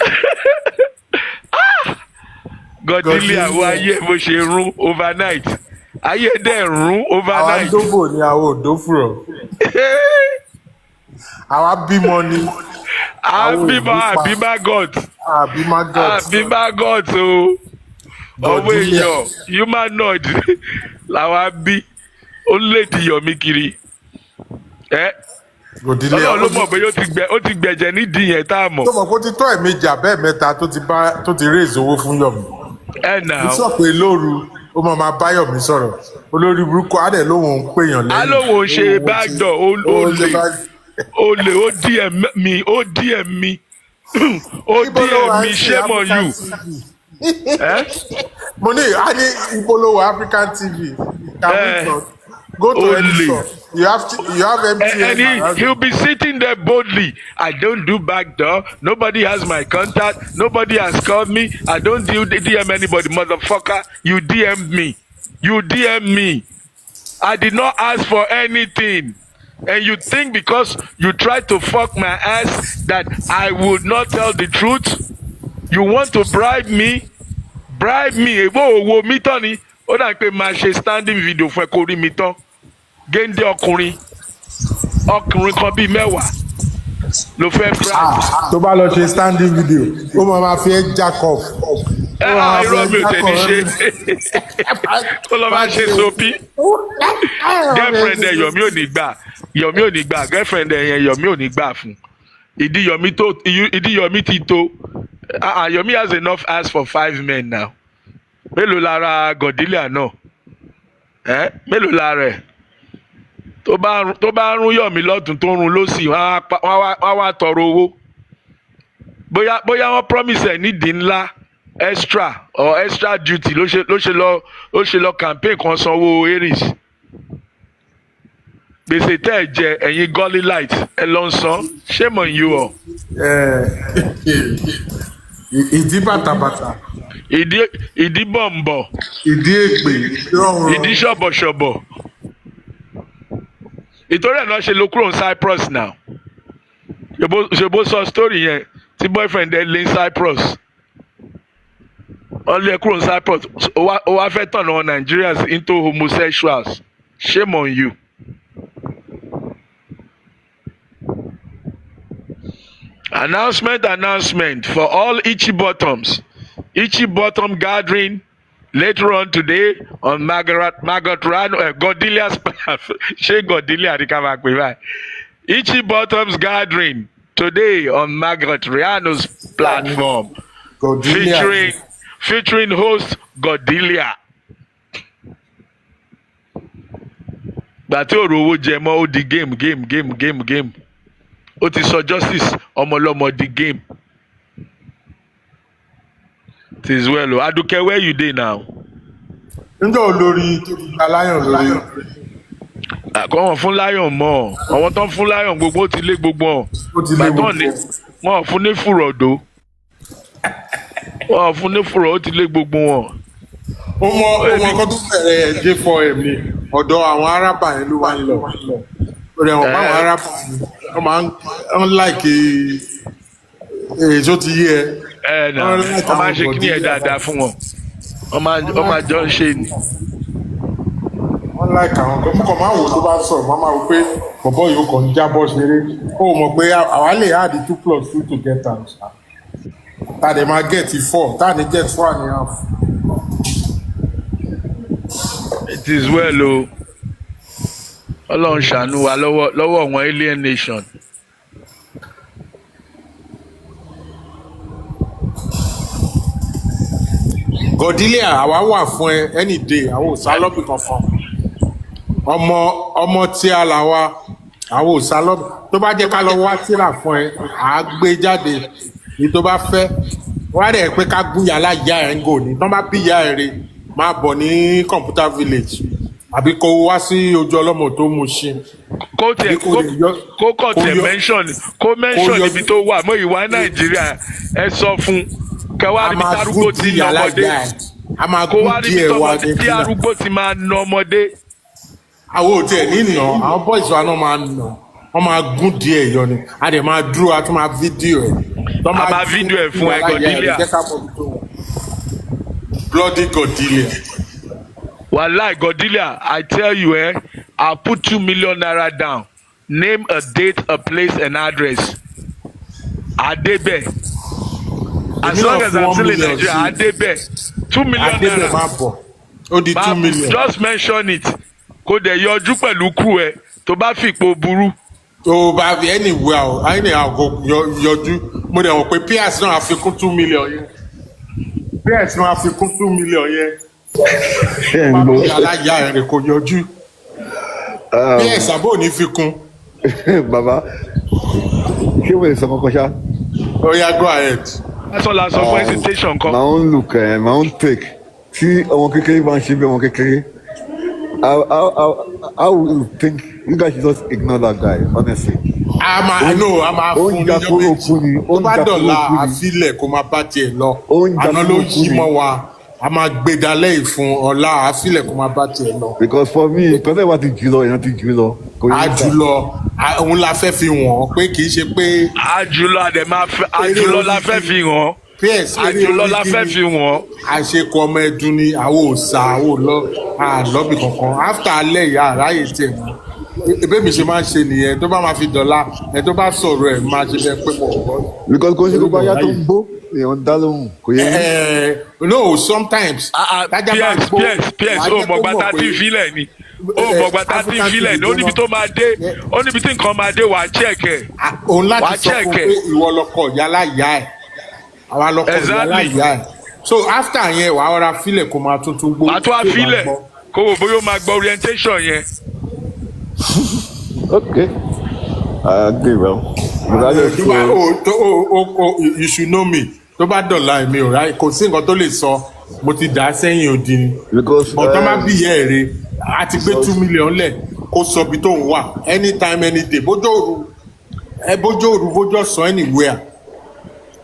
Godilia wo ayé bó ṣe rún overnight. Ayé dẹ̀ rún Àwa overnight. dóbò ni àwọn òdófùrọ̀. Àwa bímọ ni. Àbímá God. Àbímá God. Àbímá God o. Ọwọ́ èèyàn humanoid làwa bí. Ó lè di yọ̀mí kiri. Godilia. Ọlọ́run ló mọ̀ bóyá ó ti gbẹ̀jẹ̀ nídìí yẹn tá a mọ̀. Tó mọ̀ kó ti tọ́ ẹ̀mejì àbẹ́ẹ̀mẹ́ta tó ti raise owó fún Yọ̀mí. Náà. Ó sọ pé lóru ó máa bá Yọ̀mí sọ̀rọ̀. Olórí burúkú á dẹ̀ lóhùn ń pèèyàn lẹ́yìn. Alóhùn ń ṣe backdoor olè ó DM mi ó DM mi shame on you. Mo ní ìpolówó African TV. Can we talk? Go to any store. You have MTN. And he'll be sitting there boldly. I don't do backdoor. Nobody has my contact. Nobody has called me. I don't DM anybody, motherfucker. You DM me. You DM me. I did not ask for anything. And you think because you tried to fuck my ass that I would not tell the truth? You want to bribe me? Bribe me. Wo mi tán ni. Ó dà pé máa ṣe standing video fún ẹ kó rí mi tán. Géńdé ọkùnrin kan bíi 10 ló fẹ́ bribe. Tó bá lọ ṣe standing video, ó máa fi ẹ́ jack off. Irọ́ mi ò tẹ̀ ní ṣe. Ó lọ máa ṣe sopi. Girlfriend ẹ Yọ̀mí ò ní gbà. Yọ̀mí ò ní gbà. Girlfriend ẹ yẹn Yọ̀mí ò ní gbà fún. Ìdí Yọ̀mí ti tó. Yọ̀mí has enough ass for 5 men now. Mélòó lára Godilia náà? Mélòó lára ẹ̀? Tó bá rún Yọ̀mí lọ́tún tó rún lósì, wọ́n wá tọrọ owó. Bóyá wọ́n promise ẹ̀ nídìí ńlá extra or extra duty ló ṣe lọ campaign kan sanwó Aries. Gbèsè tẹ́ ẹ jẹ ẹ̀yin gully light ẹ lọ ń san. Shame on you all. Ìdí bàtàbàtà. Ìdí bọ̀m̀bọ̀. Ìdí ègbè. Ìdí ṣọ̀bọ̀ṣọ̀bọ̀. Ìtorí ẹ̀ náà ṣe ló kúrò ní Cyprus now. Ṣèbó sọ story yẹn tí boyfriend ẹ lé ní Cyprus. Wọ́n lé kúrò ní Cyprus. Ó wá fẹ́ turn àwọn Nigerians into homosexuals. Shame on you. Announcement for all Ichi Bottoms. Ichi Bottom gathering later on today on Godilia's Godilia Ichi Bottoms gathering today on Magatriano's platform. Featuring host Godilia. Gbàtí òrò owó jẹ mọ́ ó di game. Ó ti sọ justice ọmọlọ́mọ di game. It is well o. Aduke, where you dey now? Ǹjẹ́ olórí tó ti gba Lion lórí? Àkọ́wọ̀n fún Lion mọ́. Àwọn tó ń fún Lion gbogbo ó ti lé gbogbo ọ̀. Wọ́n ò fún ní fùrọ̀dọ̀. Wọ́n ò fún ní fùrọ̀ ó ti lé gbogbo wọn. Ó mọ ọkọ tó bẹ̀rẹ̀ J4M ni ọ̀dọ̀ àwọn arábà yẹn ló wá ń lọ. Lórí àwọn báwọn arábà yẹn wọ́n máa ń láìkè èso ti yé ẹ. Wọ́n máa ń ṣe kíní ẹ̀ dáadáa fún wọn. Wọ́n máa jọ ń ṣe ni. Wọ́n láìka àwọn kan kọ́ máa wò tó bá sọ̀rọ̀ máa wò pé bọ̀bọ̀ yìí ó kàn ń jábọ́ ṣeré ó mọ̀ pé àwa lè add 2 + 2 together tá a dẹ̀ máa get 4 tá a ní get 4.5. It is well o. Ọlọ́run ṣàánú wa lọ́wọ́ àwọn alien nation. Godilia àwa wà fún ẹ any day àwọn ò sá lọ́bì kankan ọmọ tí a là wa àwọn ò sá lọ́bì tó bá jẹ́ ká lọ wá tíra fún ẹ à á gbé jáde ní tó bá fẹ́ wá rẹ̀ pé ká gúnyà láyà ẹ̀ ń gò ní tán bá bí ìyá ẹ̀ rè máa bọ̀ ní computer village àbí kó wá sí ojú ọlọ́mọ tó mú ṣe. Kó kọ̀ tẹ̀ mention ibi tó wà mọ́ ìwà Nàìjíríà ẹ sọ fún kẹwàá níbi tí arúgbó ti nà ọmọdé kó wá níbi tí arúgbó ti máa nà ọmọdé. àwọn ò tiẹ̀ ní nà àwọn boys wa náà máa nà wọ́n máa gún díẹ̀ yọ ni a dẹ̀ máa dúró a tún máa fídíò ẹ̀. a máa fídíò ẹ̀ fún ẹ Godilia. Bloody Godilia. Wallahi Godilia, I tell you I'll put 2 million naira down. Name a date, a place, and address. Adebe. As long as I'm still in Nigeria, Adebe. 2 million naira. Ó di 2 million. Just mention it. Kó dẹ̀ yọjú pẹ̀lú crew ẹ̀ tó bá fi ipò burú. Tó bá fi anywhere o, kò yọjú. Mo dẹ̀ wọ̀ pé PS náà àfikún 2 million yẹn. PS náà àfikún 2 million yẹn. Báwo ni aláya rẹ̀ kò yọjú? PS àbò ní fi kún. Bàbá, ṣé wọ́n lè sọ kankan ṣá? Oh yeah, go ahead. That's all I saw for hesitation kan. My own look, my own take. Tí ọmọ kékeré bá ń ṣe bí ọmọ kékeré, I would think you guys should just ignore that guy, honestly. I know, I'm a fún níjọ́ méjì. Ó bá dọ̀la àfilẹ̀ kó máa bá tiẹ̀ lọ. Àná ló yí mọ́ wa. A máa gbé dalẹ̀ ìfún ọ̀la àfilẹ̀ kó máa bá tiẹ̀ lọ. Because for me, kọ́sẹ̀ wá ti jù lọ, èèyàn ti jù lọ. Àjùlọ, òun la fẹ́ fi wọ̀n pé kì í ṣe pé. Àjùlọ àjùlọ la fẹ́ fi wọ̀n. Àjùlọ la fẹ́ fi wọ̀n. Àṣekọ ọmọ ẹdun ni àwọn òòsà àwọn àlọ́bì kankan. After alẹ́ ìyá àráyè tiẹ̀ mọ́. Ebe mi ṣe máa ń ṣe nìyẹn tó bá máa fi dọ̀la ẹ tó bá sọ̀rọ̀ ẹ̀ máa ṣe bẹ́ẹ̀ pé pọ̀ pọ̀. Because kò ṣe kó bá yá tó ń gbó èèyàn dá lóhùn kò yẹ. No, sometimes. PS ó mọ̀gbà tá a ti filẹ̀ ni mọ̀gbà tá a ti filẹ̀ ni ó níbi tó máa dé ó níbi tí nǹkan máa dé wà á chẹ́ẹ̀kẹ̀. Òun láti sọ fún pé ìwọ lọkọ yálà ìyá ẹ̀ àwa lọkọ yálà ìyá ẹ̀ so after yẹn wàá rọra filẹ̀ kó máa tuntun gbó. wàá tó a filẹ̀ kó wò bóyá ó máa gbọ́ orientation yẹn. Okay, I agree well. You should know me. Tó bá dọ̀la èmi ò ráyè kò sí nǹkan tó lè sọ mo ti dà á sẹ́yìn òdì ni. Ọ̀tọ́ má bí ìyá ẹ̀ re a ti gbé 2 million lẹ̀ kó sọ ibi tó ń wà anytime any day bójú òru bójú ọ̀sán anywhere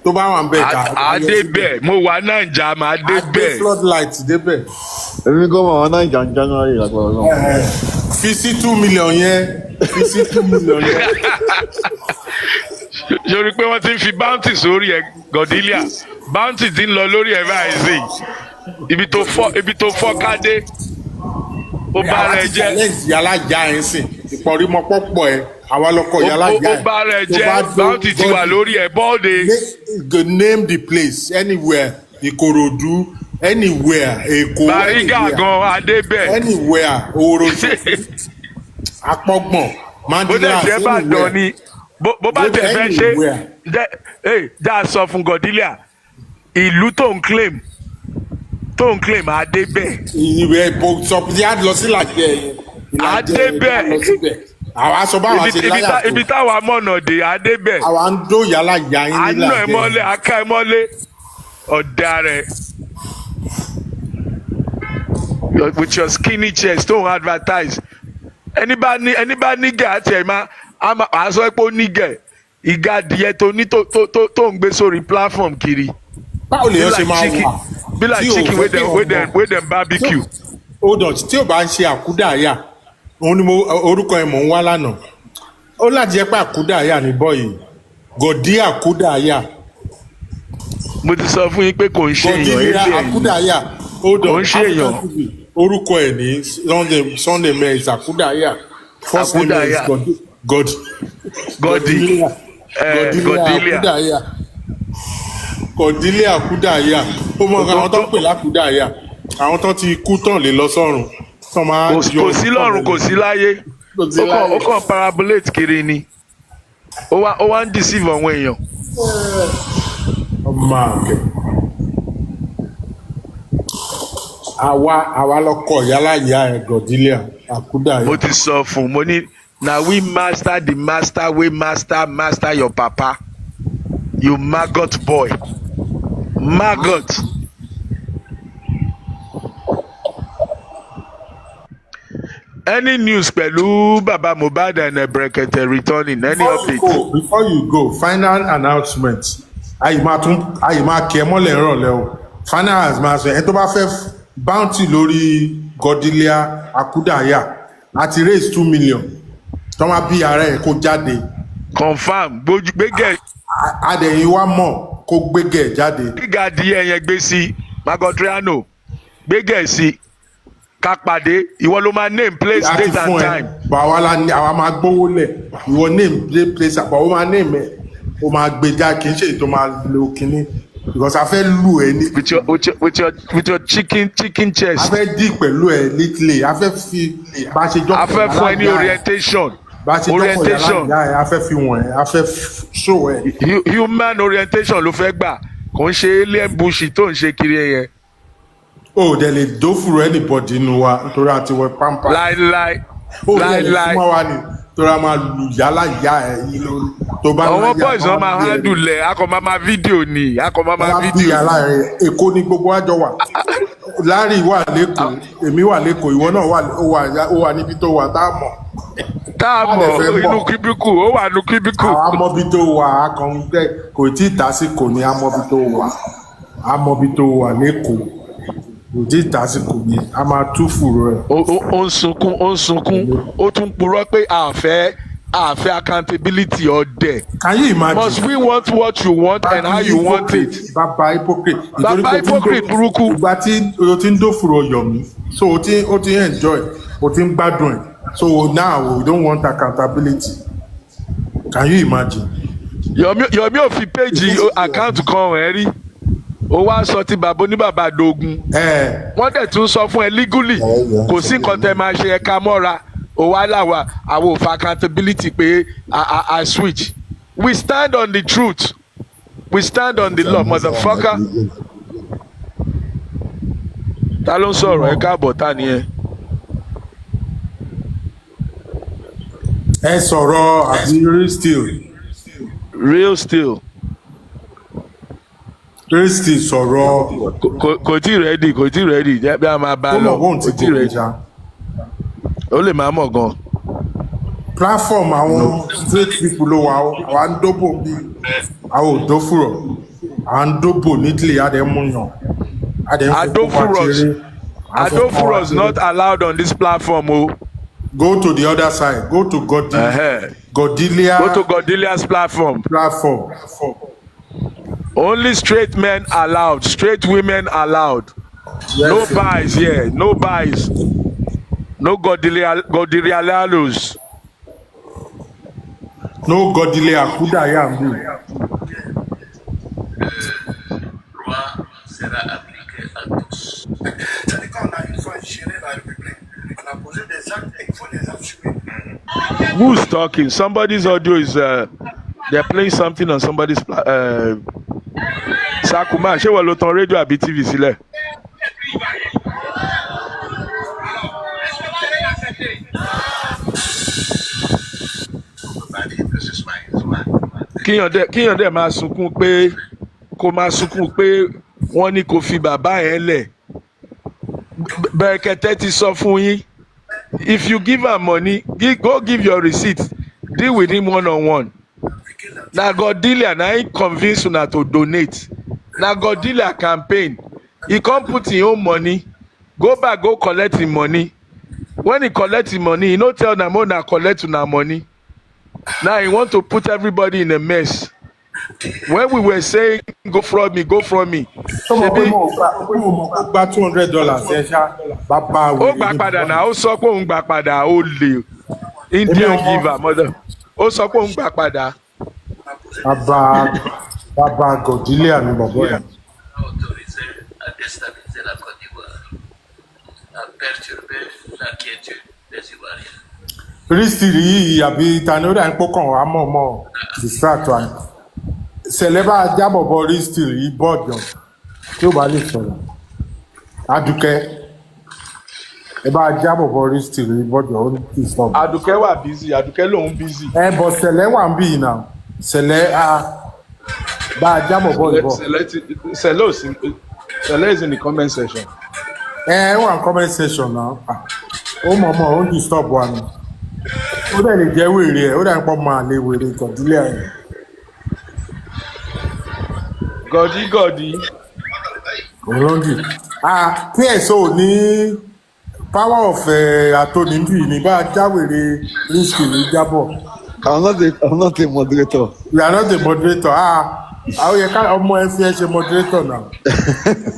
tó bá wà ń bẹ̀ ká. Adébẹ̀ mo wà Naija mà Adébẹ̀. Adé floodlight débẹ̀. Èmi gan ma wà Naija ní January àgbà náà. Fi sí 2 million yẹn fi sí 2 million yẹn. Yorí pé wọ́n ti ń fi bounty sórí ẹ̀ Godilia bounty ti ń lọ lórí ẹ̀ báyìí sí ibi tó fọ́ kádé ó bá rẹ̀ jẹ́. Yàrá ìyá ẹ̀ sìn ìpọ̀rímọ̀ pọ̀pọ̀ ẹ̀ àwa lọkọ̀ yàrá ìyá ẹ̀. Ó bá rẹ̀ jẹ́ bounty ti wà lórí ẹ̀ bọ́ọ̀dé. Name the place anywhere Ìkòròdú anywhere Èkó Bariga gan Adébẹ̀ anywhere Òròdú Apọ́gbọ̀n Mandela anywhere. Bó bá tẹ̀ fẹ́ ṣe já sọ fún Godilia ìlú tó ń claim Adébẹ̀. Ìwé sọpìtì á lọ sí Ìlàjẹ yẹn. Adébẹ̀ àwa sọ báwa ṣe láyà tó. Ibi táwa mọ̀nà dé Adébẹ̀. Àwa ń dó yàrá ìyá yín nílà jẹ. Àná ẹ̀ mọ́lé aká ẹ̀ mọ́lé ọ̀dà rẹ̀. With your skinny chest don't advertise. Ẹni bá nígẹ̀ àti ẹ̀ máa a sọ pé ó nígẹ̀ ìga adìyẹ tó ní tó ń gbé sórí platform kiri. Báwo lè ṣe máa wà? Be like chicken wey dem barbecue. Hold on, tí o bá ń ṣe àkúdàáyà òun ni orúkọ ẹ̀ mọ̀ ń wá lánàá ó láti jẹ́ pé àkúdàáyà ní bọ́ọ̀yì Gòdí àkúdàáyà. Mo ti sọ fún yín pé kò ń ṣe èèyàn àkúdàáyà hold on kò ń ṣe èèyàn orúkọ ẹ̀ ní Sunday mẹ́ is Akudaya, first name ẹ̀ is Akudaya, Godi, Godilia Godilia. Akudaya. Ó mọ àwọn tó ń pè lákúdàáyà, àwọn tó ti kú tán lè lọ sọ́run tán máa yọ Kò sí lọ́run, kò sí láyé. kò sí Ó láyé. kàn parabolate kiri ni. Ó wá ń deceive àwọn èèyàn. Ọmọ àgbẹ̀. Àwa lọkọ̀ yálà ìyá ẹ̀ Godilia Akudaya. Mo ti sọ fún mo ní na we master the master we master your papa. You maggot boy. Maggot. Any news pẹ̀lú Baba Mohbad and Brekete returning? Any update? Before you go, final announcement. Àyè máa kí ẹ mọ́lẹ̀ ìrọ̀lẹ́ o. Final announcement. Ẹ tó bá fẹ́ bounty lórí Godilia Akudaya àti raise 2 million. Tọ́ máa bí ara ẹ̀ kó jáde. Confirm. Gbégẹ̀. Adẹ̀yìn wa mọ̀ kó gbégẹ̀ jáde. Gíga díẹ̀ yẹn gbé sí Magotriano. Gbégẹ̀ sí. Ká pàdé. Ìwọ ló máa name place Àti date and fún ẹ, time. bọ̀ àwa máa gbówó lẹ̀. Ìwọ name place àpò ó máa name ẹ̀. Ó máa gbé já kì í ṣe ètò máa lo kinní. Because a fẹ́ lù ẹ ní. With your chicken A chest. fẹ́ dì pẹ̀lú ẹ lítìlẹ̀. A fẹ́ fi bá ṣe jọ́ A fẹ́ fún ẹ ní orientation. bá ṣe Orientation. a fẹ́ fi wọ̀n ẹ́ a fẹ́ show ẹ́. Human orientation ló fẹ́ gbà. Kò ń ṣe alien bush tó ń ṣe kiri yẹn. O dẹ̀ lè dófùrọ̀ anybody nínú wa nítorí àti wọ pampa. Láíláí. O dẹ̀ lè Láíláí. súnmọ́ wa ni torí a máa lù yálà ìyá ẹ̀ yìí lórí. Tó bá Àwọn boys wọn máa handle ẹ̀. A kò máa fídíò ni. A kò máa bí fídíò. yàrá rẹ̀ Èkó ni gbogbo àjọ wà. Larry wà lẹ́kọ̀ọ́, èmi wà lẹ́kọ̀ọ́, ìwọ náà ó wà níbi tó wà tá a mọ̀. Táàmù inú kíbíkù. Ó wà nínú kíbíkù. Àwọn amọ̀bi tó wà á kàn ń gbẹ kò tí ì tásìkò ní amọ̀bi tó wà. Amọ̀bi tó wà lẹ́kọ̀ọ́ kò tí ì tásìkò ní a máa tú fùrọ̀ ẹ̀. Ó ń sunkún. Ó tún purọ́ pé àfẹ́ accountability ọdẹ. Can you imagine? Must we want what you want and how you want it? Bàbá hypocrite. Bàbá hypocrite burúkú. Ìgbà tí o ti ń dófùrọ̀ yọ̀ mí, so o ti ń enjoy, o ti ń gbádùn ẹ̀. So now we don't want accountability. Can you imagine? Yọ̀mí ò fi péjì àkáǹtì kan ẹ̀ rí. Ó wá sọ ti bàbá oníbàbà dogun. Wọ́n dẹ̀ tún sọ fún ẹ legally. Kò sí nǹkan tẹ́ máa ṣe ẹ̀ka mọ́ra. Ó wá láwa àwọn òfin accountability pé I switch. We stand on the truth. We stand on the law, motherfucker. Ta ló ń sọ̀rọ̀ ẹ káàbọ̀ ta ni ẹ? Ẹ sọ̀rọ̀ àbí real still? Real still. Real still sọ̀rọ̀. Kò tí ready jẹ́ bí a máa bá Ó lọ. mọ̀ bóun ti Kò tí kò ready. já. Ó lè máa mọ̀ gan. Platform àwọn straight people ló wà ó. Àwa ń dóbò bí àwọn ò dófùrọ̀. À ń dóbò nídìí àdẹ́múyàn. Adofuro is not allowed on this platform. Oh. Go to the other side. Go to Godilia. Go to Godilia's platform. Only straight men allowed. Straight women allowed. Yes. No bias here. No bias. No Godilialos. No Godilia Akudaya ń bì. Who's talking? Somebody's audio is they're playing something on somebody's Sakuma, ṣé wọ́n lo tan rédíò àbí TV sílẹ̀? Kíyàn dẹ̀ máa sunkún pé wọ́n ní kó fi bàbá yẹn lẹ̀. Bẹ̀rẹ̀kẹ̀tẹ̀ ti sọ fún yín. If you give am money, go give your receipt. Deal with him one-on-one. Na Godilia na him convince una to donate. Na Godilia campaign. He come put him own money. Go back, go collect him money. When he collect him money, he no tell una collect una money. Now he want to put everybody in a mess. When we were saying go from me, tó mọ̀ pé ṣebí mo mọ̀ kó gba $200 ẹ ṣá bàbá ó wèrè gbà ní padà bàbá náà, ó sọ pé òun gbà padà, ó lè èmi Indian ọmọ giver mother. Ó sọ pé òun gbà padà. bàbá bàbá gòdílé àmì bọ̀bọ̀ ẹ̀. Autorisé à déstabiliser la Côte d'Ivoire, à perturber la quiétude des Ivoiriens. Rísítìrì yìí àbí tani ó dà ń pọ́kàn wá mọ̀ distract wa ṣẹlẹ̀ bá jábọ̀ bọ̀ rísítìrì yìí bọ́ọ̀dù tí ó bá lè sọ̀rọ̀ Adúkẹ́ ẹ bá jábọ̀ bọ̀ rísítìrì yìí bọ́ọ̀dù ó ní kí sọ̀rọ̀. Àdùkẹ́ wà busy, Àdùkẹ́ lòun busy. ẹ bọ̀ ṣẹlẹ̀ wà ń bì yìí náà ṣẹlẹ̀ bá jábọ̀ bọ̀ ìbọ̀. Sele is in the comment section. ẹ wà ní comment section náà ó mọ̀ ó ń disturb wa ni ó dẹ̀ lè jẹ́ wèrè ẹ̀ ó dẹ̀ ń pọ̀ máa lè wèrè Gòdílé ẹ̀. Gọ̀dí. Olóńgì. PSO ní power of atoni ní bá jáwèrè Risky ní jábọ̀. I'm not a moderator. You are not a moderator. Àwọn yẹ ká ọmọ ẹ fi ẹ ṣe moderator náà.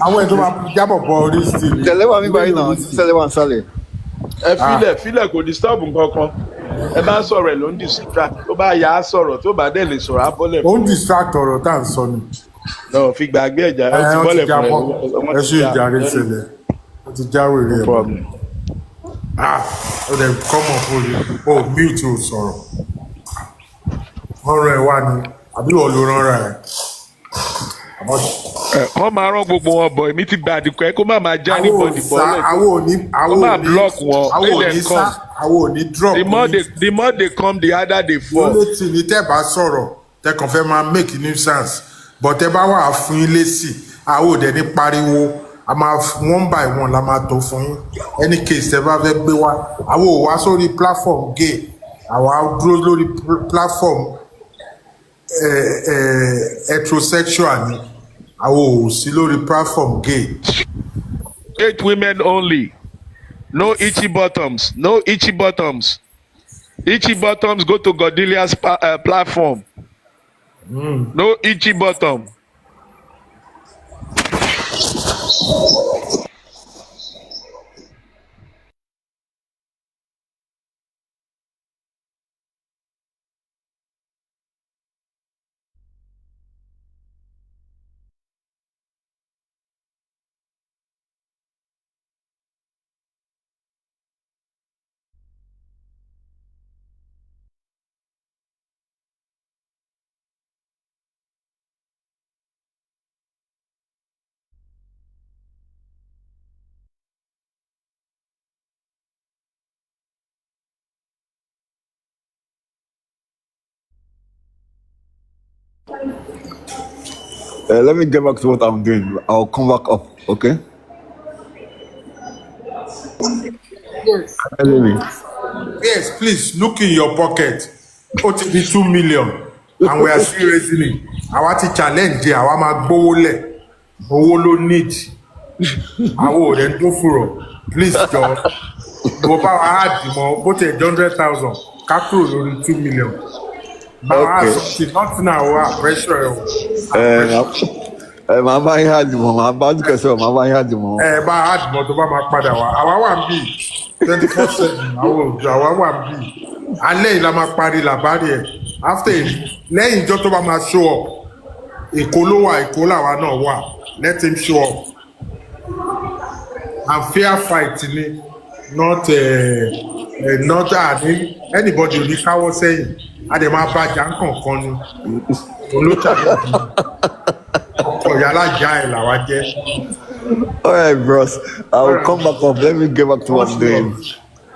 Àwọn ẹ̀ tó máa jábọ̀ bọ̀ Risky ní. Tẹ̀lé wa mi báyìí náà, tẹ̀lé wa ń sálẹ̀. Ẹ filẹ̀ kò disturb nǹkankan. Ẹ bá ń sọ̀rọ̀ ẹ̀ ló ń distract. Tó bá yà á sọ̀rọ̀, tó bá dẹ̀ lè sọ̀rọ̀ á bọ́lẹ̀ Ó ń distract ọ̀rọ̀ tá à ń sọ ni. No, fi gbàgbé ẹ̀já, ó ti bọ́lẹ̀ fún ẹ. Ẹ ṣe ìjàre ṣẹlẹ̀. Ó ti jáwèrè ẹ̀. Problem. Ó dẹ̀ kọ́mọ̀ fún mi. Ó mute ò sọ̀rọ̀. Ọ̀rọ̀ ẹ̀ wá ni. Àbí wọ́n ló rán ẹ̀. Kọ́ máa rán gbogbo wọn bọ̀, èmi ti gba àdìkọ́ ẹ kó má máa já anybody bọ́lẹ̀. Kó máa block wọn, let them come. Àwọn ò ní drop. The more they come, the harder they fall. Ló ti ní tẹ́ bá sọ̀rọ̀ tẹ́ kàn fẹ́ máa make nuisance but tẹ́ bá wà fún yín lésì àwọn ò dẹ̀ ní pariwo a máa one by one la máa tó fún yín any case tẹ́ bá fẹ́ gbé wá àwọn ò wá sórí platform gay àwa dúró lórí platform heterosexual ni àwọn ò sí lórí platform gay. 8 women only. No itchy bottoms. No itchy bottoms. Itchy bottoms go to Godilia's platform. No itchy bottom. Let me get back to what I'm doing. I'll come back up, okay? Yes. Yes, please look in your pocket. Ó ti di 2 million and we are still raising it. Àwa ti challenge ẹ̀, àwa máa gbówó lẹ̀. Owó ló need. Àwọn ò rẹ̀ ń tó fúrọ̀. Please jọ. Mo bá wa add mọ́ bó ti ẹ̀ 100,000 ká kúrò lórí 2 million. Báwa something nothing àwa pressure ẹ̀. Màá bá yín àdìmọ̀, màá bá dúkẹ́ sọ̀rọ̀, màá bá yín àdìmọ̀. Bá add mọ́ tó bá máa padà wá. Àwa wà ń bì 24/7 àwọn òjò àwa wà ń bì. Alẹ́ yìí la máa parí làbárí ẹ̀. After lẹ́yìn ìjọ tó bá máa show up. Èkó ló wà, Èkó làwa náà wà. Let him show up. And fair fight ni not anybody ò ní káwọ́ sẹ́yìn. A dẹ̀ máa bàjá nǹkan ni. Olótàlẹ́ ọkọ̀ yàrá ìjà ẹ̀ làwa jẹ́. All right, bros. I will come back up. Let me get back to what I'm doing.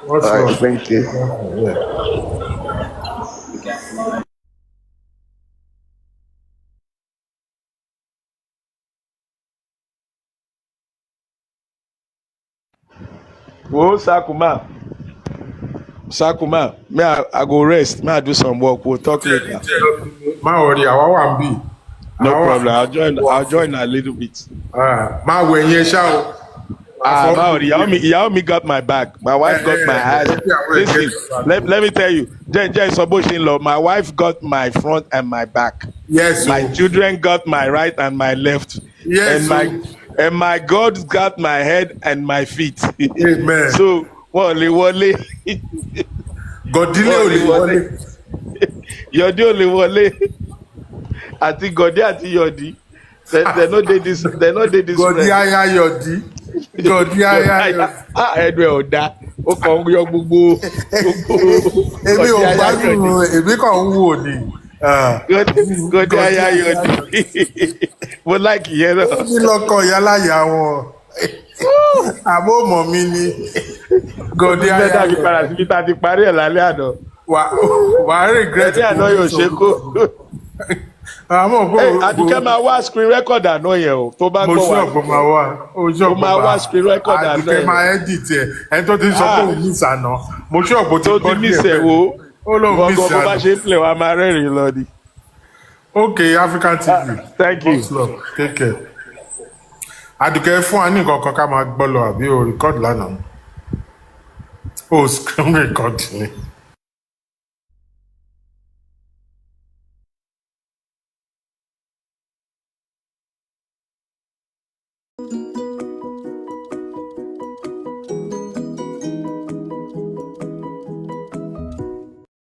What's All right, wrong? thank you. Whoa, Sakuma, may I go rest. May I do some work. We'll talk later. Má worry, àwa wà ń bì. No problem. I'll join a little bit. Má wẹ̀ yẹn ṣá o. Ah, Maori, àfọwọ́jù Yaomi got my back. My wife got my ass. ẹbí àwọn ẹ̀gẹ́ Listen, ìjọba. let me tell you, Jen Soboshin law, my wife got my front and my back. Yes, My o. children got my right and my left. Yes, And my God got my head and my feet. Amen. So, wole. Gọ̀dílé ò lè wọlé. Yodi only wole. I think Godi àti Yodi. They no dey this Gọ̀dí friend. aya yọ̀dí. Gọ̀dí aya yọ̀dí. Ẹnu ẹ̀ ò dá. Ó kàn ń yọ gbogbo Èmi ò Godi aya gbádùn Yodi. èmi kàn ń wò ni. Godi aya Yodi. Mo like ìyẹn náà. Ó ní lọ́kọ̀ yálàyà wọn. Àbó mọ̀ mi ni. Gọ̀dí aya Bẹ́ẹ̀ dàbí padà yọ̀dí. síbi tá a ti parí ẹ̀ lálẹ́ àná. Wàá regret. Ẹni àná yóò ṣe kó. Àmọ́ pé Àdùkẹ́ máa wá screen record àná yẹn o. Tó bá mo gbọ́ ṣú wá. ọ̀pọ̀ máa wá. Ó máa wá screen record àná Àdùkẹ́ yẹn. máa edit ẹ̀. Ẹni tó ti sọ pé òun miss àná. Mo ṣú ọ̀pọ̀ Tó ti miss ẹ̀ wo. Ó lóun miss Gbọ̀ngàn bó bá àná. ṣe ń play wa máa rẹ́rìn-ín lọ ni. Okay, African TV. Thank you. Much love. Take care. Àdùkẹ́ fún wa ní nǹkan kan ká máa gbọ́ lọ àbí o record lánàá. O screen record ni.